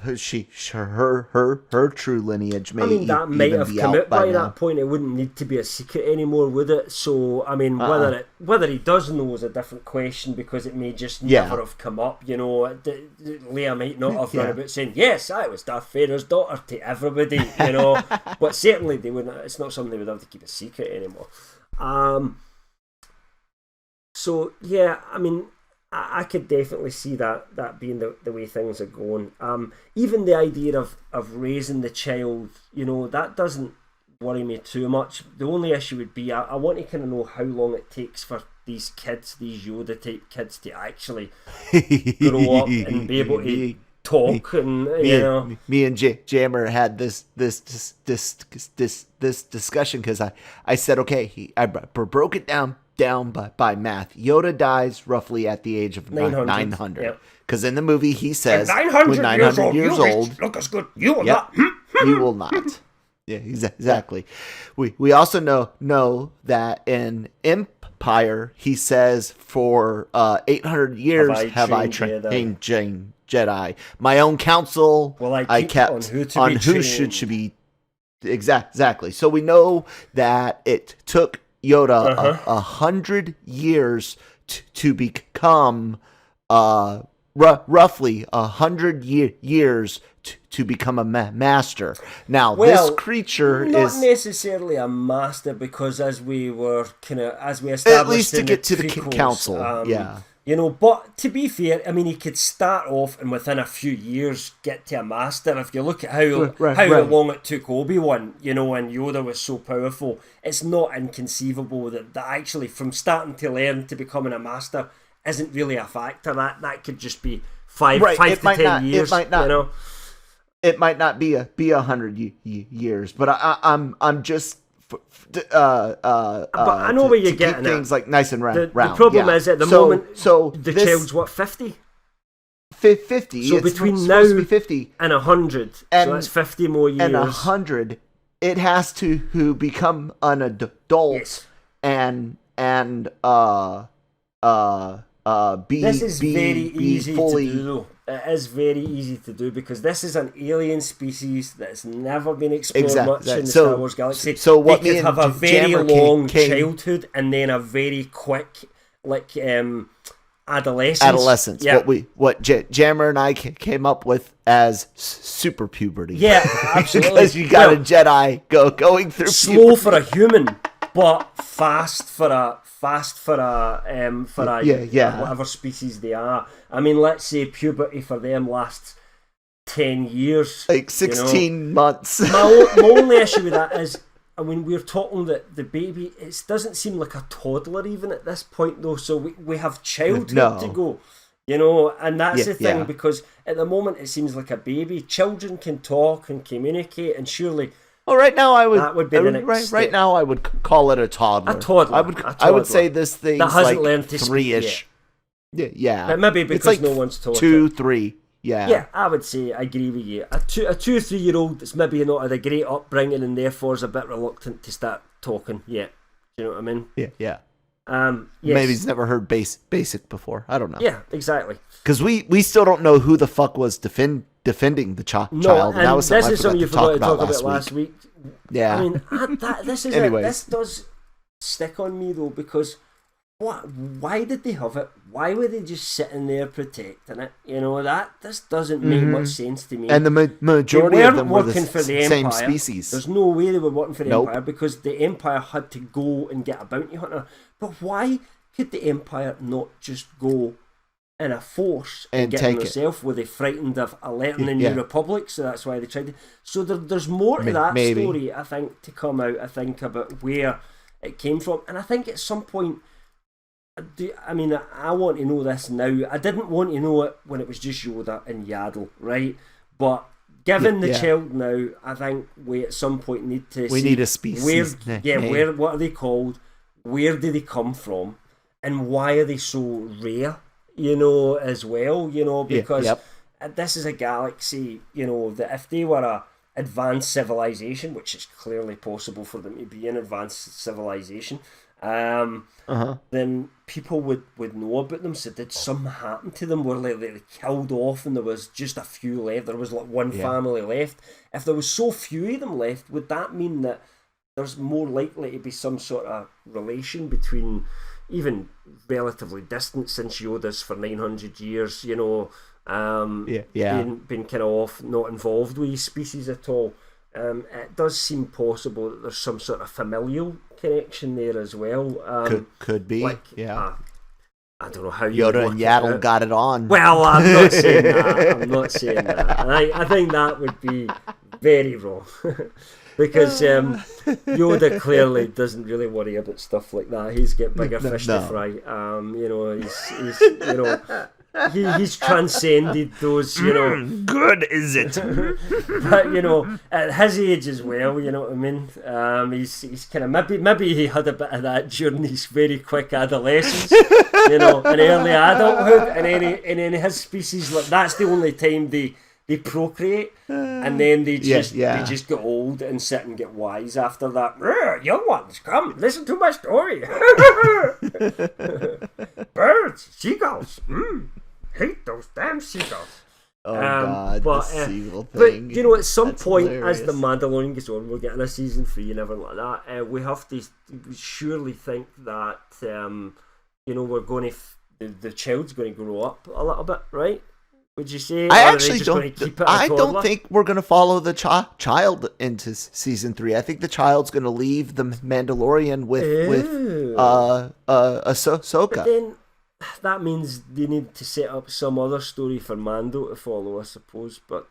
Her true lineage may that might even have be come out by now. that point. It wouldn't need to be a secret anymore, would it? So whether he does know is a different question, because it may just never have come up. Leia might not have run about saying, "Yes, I was Darth Vader's daughter" to everybody. But certainly they wouldn't. It's not something they would have to keep a secret anymore. So yeah, I could definitely see that being the way things are going. Even the idea of raising the child, that doesn't worry me too much. The only issue would be I want to kind of know how long it takes for these Yoda type kids, to actually grow up and be able to talk. Me and Jammer had this discussion, because I said, okay, I broke it down by math. Yoda dies roughly at the age of 900. Because in the movie he says, when 900 years old, look as good. You will not. He will not. Yeah, exactly. We also know that in Empire he says, for 800 years have I trained Jedi. My own counsel I kept on who should be. Exactly. So we know that it took Yoda 100 years to become roughly 100 years to become a master. Now, this creature not is necessarily a master, because as we established, at least to in get the to prequels, the council. But to be fair, he could start off and within a few years get to a master. If you look at how long it took Obi-Wan, and Yoda was so powerful, it's not inconceivable that actually from starting to learn to becoming a master isn't really a factor. That could just be 5 to 10 years. It might not be 100 years, but I'm just. But I know where you're getting things like nice and round. The problem is at the moment, the child's what, 50? 50. So it's between now 50 and 100, so that's 50 more years. And 100, it has to become an adult and be. This is very easy fully, to do, though. It is very easy to do, because this is an alien species that's never been explored much in the Star Wars galaxy. So what they could have a very long childhood and then a very quick, adolescence. Yeah. What Jammer and I came up with as super puberty. Yeah, absolutely. Because you got a Jedi going through slow puberty. For a human, but fast for a whatever species they are. Let's say puberty for them lasts 10 years. Like 16 months. My only issue with that is, we're talking that the baby, it doesn't seem like a toddler even at this point, though, so we have childhood to go. And that's the thing, because at the moment it seems like a baby. Children can talk and communicate, and surely... Well, right now I would. That would be the next right now I would call it a toddler. A toddler. I would say this thing's that hasn't like learned to 3-ish. Yeah. But maybe because it's like no one's taught 2, it. 3. Yeah, I would say I agree with you. A 2 or 3-year-old that's maybe not had a great upbringing and therefore is a bit reluctant to start talking yet. Do you know what I mean? Yeah. Yes. Maybe he's never heard basic before. I don't know. Yeah, exactly. Because we still don't know who the fuck was defending the child. No, and that was this is something you forgot to talk about last week. Yeah. I mean, this does stick on me though, because why did they have it? Why were they just sitting there protecting it? You know, this doesn't make much sense to me. And the majority of them were the same Empire. species. There's no way they were working for the Empire, because the Empire had to go and get a bounty hunter. But why could the Empire not just go in a force and get them themselves? Were they frightened of alerting the New Republic? So that's why they tried to. So there's more to that story, I think, to come out, I think, about where it came from. And I think at some point, I want to know this now. I didn't want to know it when it was just Yoda and Yaddle, right? But given the child now, I think we at some point need to need a species. What are they called? Where do they come from? And why are they so rare? You know, as well, you know, because this is a galaxy, you know, that if they were a advanced civilization, which is clearly possible for them to be an advanced civilization, then people would know about them. So did something happen to them where they killed off and there was just a few left? There was like one family left. If there was so few of them left, would that mean that there's more likely to be some sort of relation between even relatively distant since Yoda's for 900 years, you know, being kind of off, not involved with his species at all. It does seem possible that there's some sort of familial connection there as well. Could be, I don't know how Yoda and Yaddle got it on. Well, I'm not saying that. And I think that would be very wrong. Because Yoda clearly doesn't really worry about stuff like that. He's got bigger fish to fry. You know, he's you know, he's transcended those. You know, good is it? But you know, at his age as well. You know what I mean? He's kind of maybe he had a bit of that during his very quick adolescence. You know, and early adulthood, and then his species, like that's the only time they procreate, and then they just get old and sit and get wise after that. Young ones, come listen to my story. Birds, seagulls. Hate those damn seagulls. Oh God, the seagull thing. But you know, at some point, hilarious. as the Mandalorian goes on, we're getting a season 3 and everything like that. We have to surely think that you know, we're going to the child's going to grow up a little bit, right? Would you say? I actually don't. I don't think we're going to follow the child into season 3. I think the child's going to leave the Mandalorian with Ahsoka. But then that means they need to set up some other story for Mando to follow, I suppose. But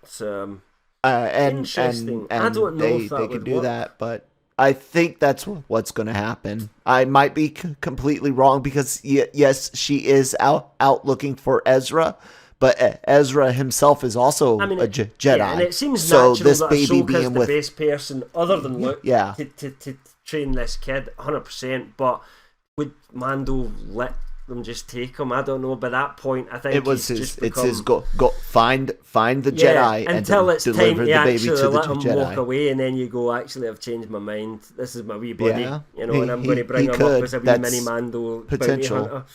interesting. And I don't know if that they would can do work. that, but I think that's what's going to happen. I might be completely wrong because yes, she is out looking for Ezra. But Ezra himself is also a Jedi. Yeah, and it seems so natural this that baby Ahsoka's being the with best person other than Luke to train this kid, 100%. But would Mando let them just take him? I don't know. By that point, I think it was his go find the Jedi until and it's deliver time the to baby actually to the let him Jedi. walk away, and then you go, actually, I've changed my mind. This is my wee buddy, you know, and I'm going to bring him up as a wee mini Mando potential. bounty hunter.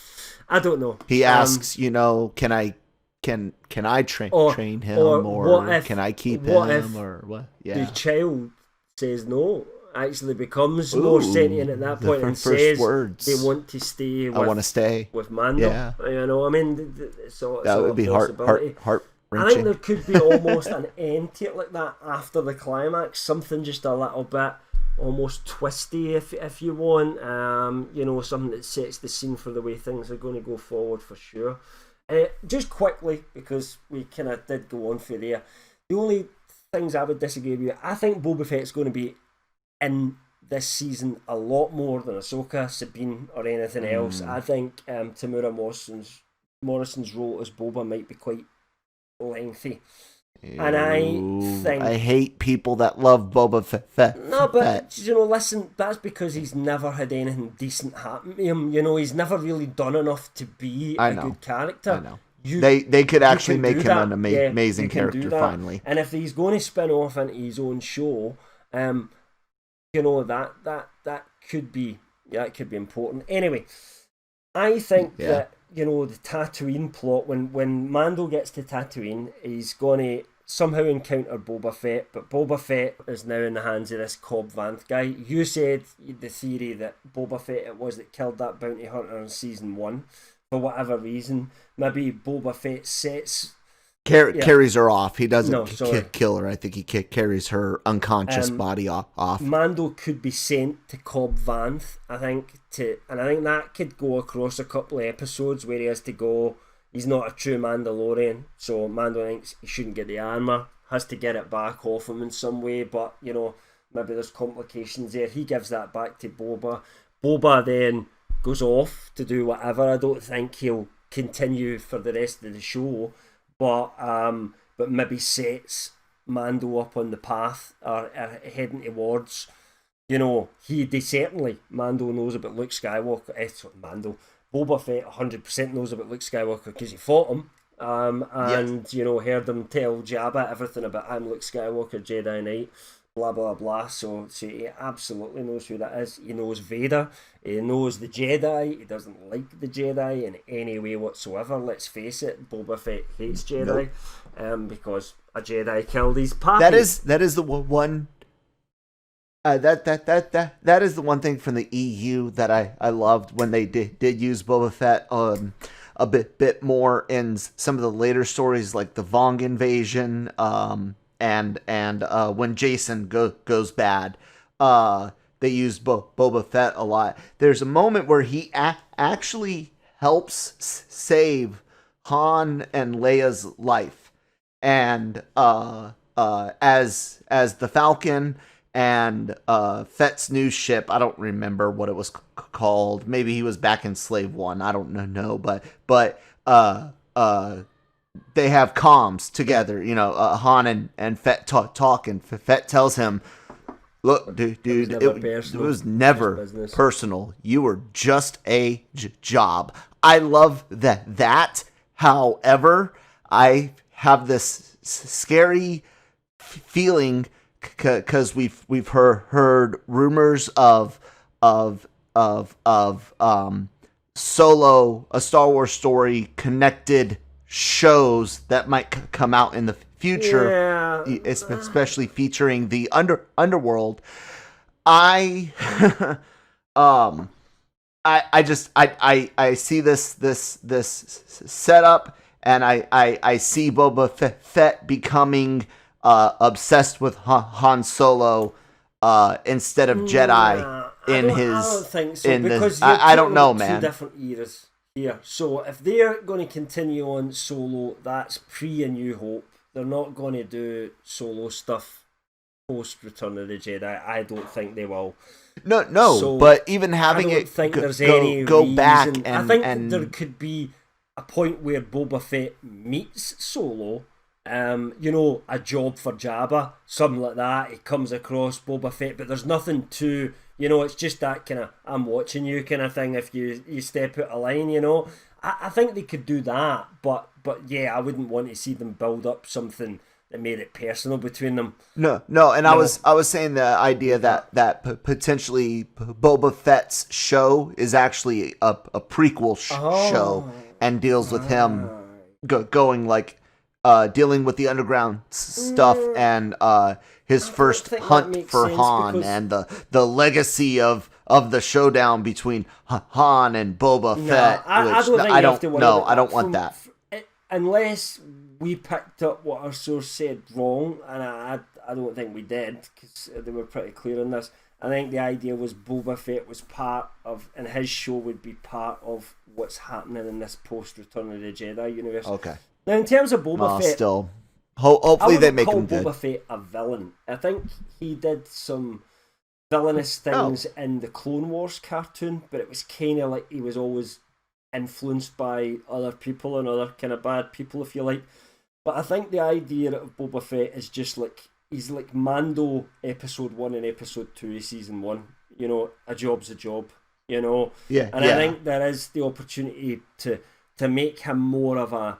I don't know. He asks, you know, can I train him, or can I keep him, or what? Yeah. The child says no. Actually becomes more sentient at that point and says they want to stay. I want to stay with Mando. Yeah. You know, I mean, that would be heart wrenching. I think there could be almost an end to it like that after the climax. Something just a little bit almost twisty, if you want. You know, something that sets the scene for the way things are going to go forward for sure. Just quickly, because we kind of did go on for there. The only things I would disagree with, I think Boba Fett's going to be in this season a lot more than Ahsoka, Sabine, or anything else. I think Tamura Morrison's role as Boba might be quite lengthy. And I think I hate people that love Boba Fett. No, but you know, listen, that's because he's never had anything decent happen to him. You know, he's never really done enough to be a good character. I know. they could actually make him that. an amazing character finally. And if he's going to spin off into his own show, that could be important. Anyway, I think that the Tatooine plot, when Mando gets to Tatooine, he's going to somehow encounter Boba Fett, but Boba Fett is now in the hands of this Cobb Vance guy. You said the theory that Boba Fett it was that killed that bounty hunter in season 1 for whatever reason. Maybe Boba Fett sets carries her off. He doesn't kill her. I think he carries her unconscious body off. Mando could be sent to Cobb Vanth, I think, and I think that could go across a couple of episodes where he has to go. He's not a true Mandalorian, so Mando thinks he shouldn't get the armor, has to get it back off him in some way, but maybe there's complications there. He gives that back to Boba. Boba then goes off to do whatever. I don't think he'll continue for the rest of the show, but maybe sets Mando up on the path or heading towards. They certainly, Mando knows about Luke Skywalker. Boba Fett 100% knows about Luke Skywalker because he fought him, heard him tell Jabba everything about I'm Luke Skywalker, Jedi Knight, blah blah blah. So he absolutely knows who that is. He knows Vader. He knows the Jedi. He doesn't like the Jedi in any way whatsoever. Let's face it, Boba Fett hates Jedi, because a Jedi killed his papi. That is the one. That is the one thing from the EU that I loved when they did use Boba Fett a bit more in some of the later stories, like the Vong invasion, and when Jason goes bad, they use Boba Fett a lot. There's a moment where he actually helps save Han and Leia's life, and as the Falcon. And Fett's new ship, I don't remember what it was called. Maybe he was back in Slave One. I don't know, but they have comms together. Han and Fett talk, and Fett tells him, "Look, dude, it was never personal. You were just a job." I love that. However, I have this scary feeling. Because we've heard rumors of Solo, a Star Wars story connected shows that might come out in the future, especially featuring the underworld. I see this setup, and I see Boba Fett becoming obsessed with Han Solo instead of Jedi in his. I don't think so, because I don't know, man. Two different eras here. So if they're going to continue on Solo, that's pre A New Hope. They're not going to do Solo stuff post Return of the Jedi. I don't think they will. No. So but even having it go back, and I think there could be a point where Boba Fett meets Solo. A job for Jabba, something like that. It comes across Boba Fett, but there's nothing to, it's just that kind of I'm watching you kind of thing. If you step out of line, I think they could do that, but yeah, I wouldn't want to see them build up something that made it personal between them. No, and I was saying the idea that potentially Boba Fett's show is actually a prequel show and deals with him going like. Dealing with the underground stuff and his first hunt for Han and the legacy of the showdown between Han and Boba Fett. I don't want that. Unless we picked up what our source said wrong, and I don't think we did, because they were pretty clear on this. I think the idea was Boba Fett was part of, and his show would be part of what's happening in this post Return of the Jedi universe. Okay. Now, in terms of Boba Fett, still, hopefully they make him good. I wouldn't call Boba Fett a villain. I think he did some villainous things in the Clone Wars cartoon, but it was kind of like he was always influenced by other people and other kind of bad people, if you like. But I think the idea of Boba Fett is just like, he's like Mando episode 1 and episode 2 of season 1. A job's a job, Yeah. And I think there is the opportunity to make him more of a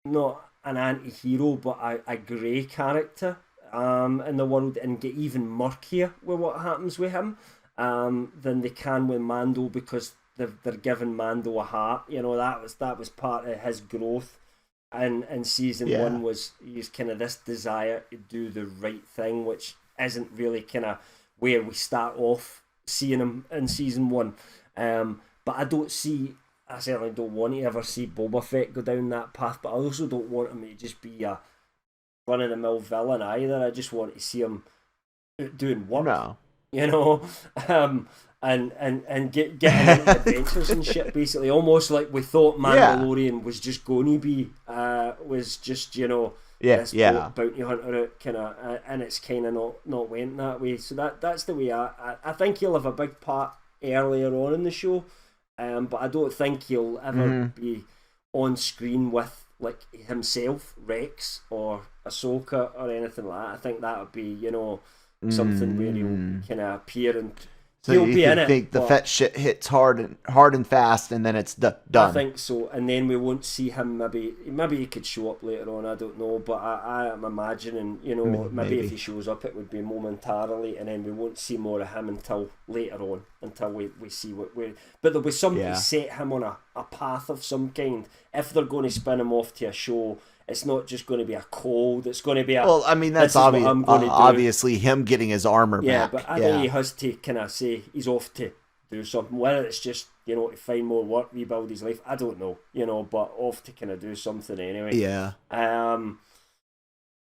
not an anti-hero, but a grey character in the world, and get even murkier with what happens with him than they can with Mando, because they're giving Mando a heart. You know, that was part of his growth. And season one was he's kind of this desire to do the right thing, which isn't really kind of where we start off seeing him in season one. But I certainly don't want to ever see Boba Fett go down that path, but I also don't want him to just be a run-of-the-mill villain either. I just want to see him doing work. No. You know? And getting into adventures and shit, basically. Almost like we thought Mandalorian was just going to be, was just, you know, this bounty hunter kind of, and it's kind of not went that way. So that's the way I think he'll have a big part earlier on in the show, but I don't think he'll ever be on screen with like himself, Rex or Ahsoka or anything like that. I think that would be, you know, something where he'll kind of appear and so he'll be in it. Think the Fett shit hits hard and fast, and then it's done. I think so, and then we won't see him. Maybe he could show up later on. I don't know, but I am imagining, you know, maybe if he shows up, it would be momentarily, and then we won't see more of him until later on, until we see what we. But there'll be somebody set him on a path of some kind. If they're going to spin him off to a show, it's not just going to be a cold. It's going to be a. Well, I mean, that's obviously him getting his armor back. Yeah, but I think he has to kind of say he's off to do something. Whether it's just, you know, to find more work, rebuild his life, I don't know. You know, but off to kind of do something anyway. Yeah.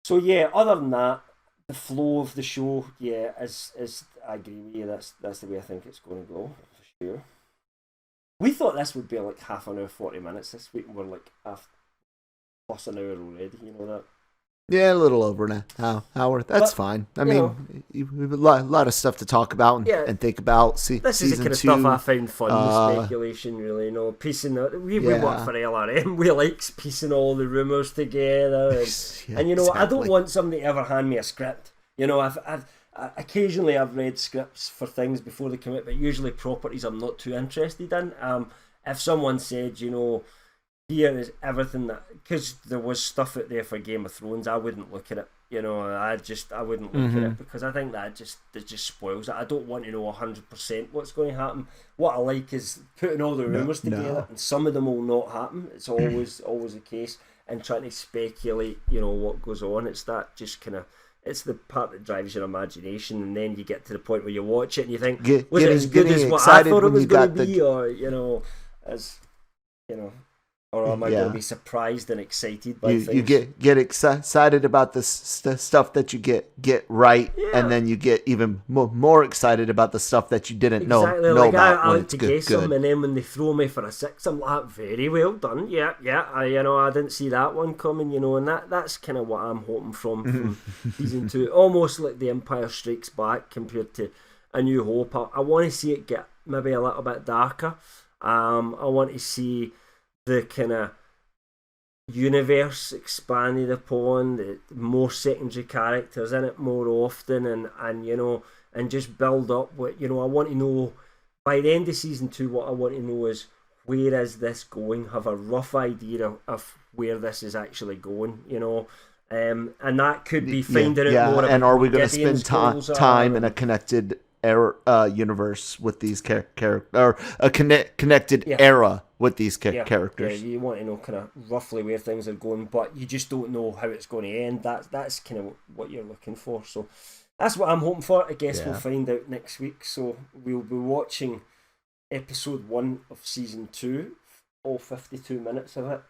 So yeah, other than that, the flow of the show, is I agree with you. That's the way I think it's going to go for sure. We thought this would be like half an hour, 40 minutes. This week we're like plus an hour already, you know that? Yeah, a little over an hour. That's fine. I mean, we have a lot of stuff to talk about and think about. This is the kind of stuff I find fun, speculation, really. You know, piecing we work for LRM. We like piecing all the rumours together. And you know, exactly. I don't want somebody to ever hand me a script. You know, I've occasionally I've read scripts for things before they come out, but usually properties I'm not too interested in. If someone said, you know, here is everything that, because there was stuff out there for Game of Thrones, I wouldn't look at it. You know, I wouldn't look at it, because I think that it just spoils it. I don't want to know 100% what's going to happen. What I like is putting all the rumours together, and some of them will not happen. It's always the case, and trying to speculate, you know, what goes on. It's that just kind of, it's the part that drives your imagination, and then you get to the point where you watch it and you think, was it as good as what I thought it was going to be, or, you know, as, you know. Or am I going to be surprised and excited by things? You get excited about the stuff that you get right, and then you get even more excited about the stuff that you didn't know about. I like to guess them, and then when they throw me for a 6, I'm like, very well done. Yeah. I didn't see that one coming, you know, and that's kind of what I'm hoping from season 2. Almost like The Empire Strikes Back compared to A New Hope. I want to see it get maybe a little bit darker. I want to see the kind of universe expanded upon, the more secondary characters in it more often, and you know, and just build up what, you know, I want to know by the end of season 2. What I want to know is, where is this going? Have a rough idea of where this is actually going, you know, and that could be finding out more about. And are we going to spend time in a connected universe with these characters, or a connected era with these characters? Yeah, you want to know kind of roughly where things are going, but you just don't know how it's going to end. That's kind of what you're looking for. So that's what I'm hoping for. I guess we'll find out next week. So we'll be watching episode 1 of season 2, all 52 minutes of it.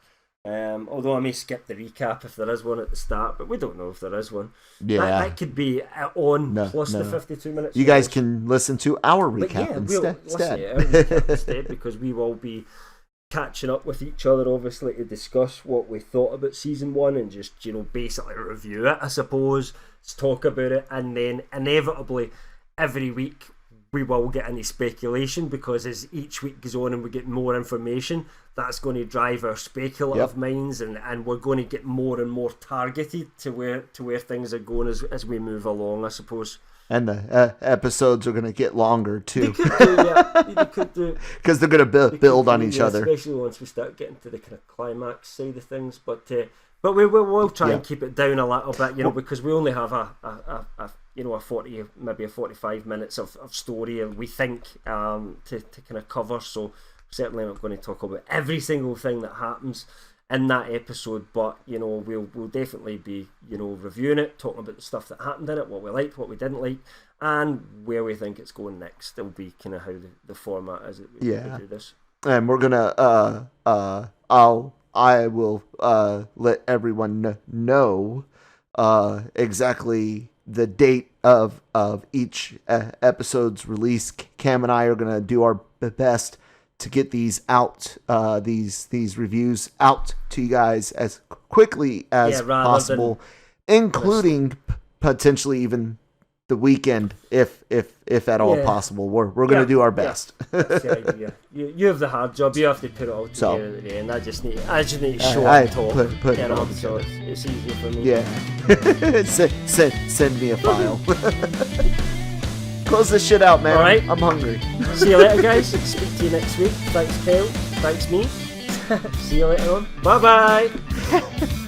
Although I may skip the recap if there is one at the start, but we don't know if there is one. That could be on the 52 minutes. You guys can listen to our recap instead. Because we will be catching up with each other, obviously, to discuss what we thought about season 1 and just, you know, basically review it, I suppose. Let's talk about it, and then inevitably every week we will get into speculation, because as each week goes on and we get more information, that's going to drive our speculative minds, and we're going to get more and more targeted to where things are going as we move along, I suppose. And the episodes are going to get longer too. They could do, yeah. They could do. Because they're going to build on each other. Especially once we start getting to the kind of climax side of things. But we'll try and keep it down a little bit, because we only have a 40, maybe a 45 minutes of story, we think, to kind of cover. So certainly not going to talk about every single thing that happens in that episode, but we'll definitely be reviewing it, talking about the stuff that happened in it, what we liked, what we didn't like, and where we think it's going next. It'll be kind of how the format is that we do this. And we're gonna I will let everyone know exactly the date of each episode's release. Cam and I are gonna do our best to get these out, these reviews out to you guys as quickly as possible, including potentially even the weekend, if at all possible. We're going to do our best. That's the idea. You have the hard job. You have to put it all together at the end. I just need to show up and talk. Put it all so it's easier for me. Yeah. send me a file. Close this shit out, man. All right. I'm hungry. See you later, guys. Speak to you next week. Thanks, Kale. Thanks, me. See you later on. Bye-bye.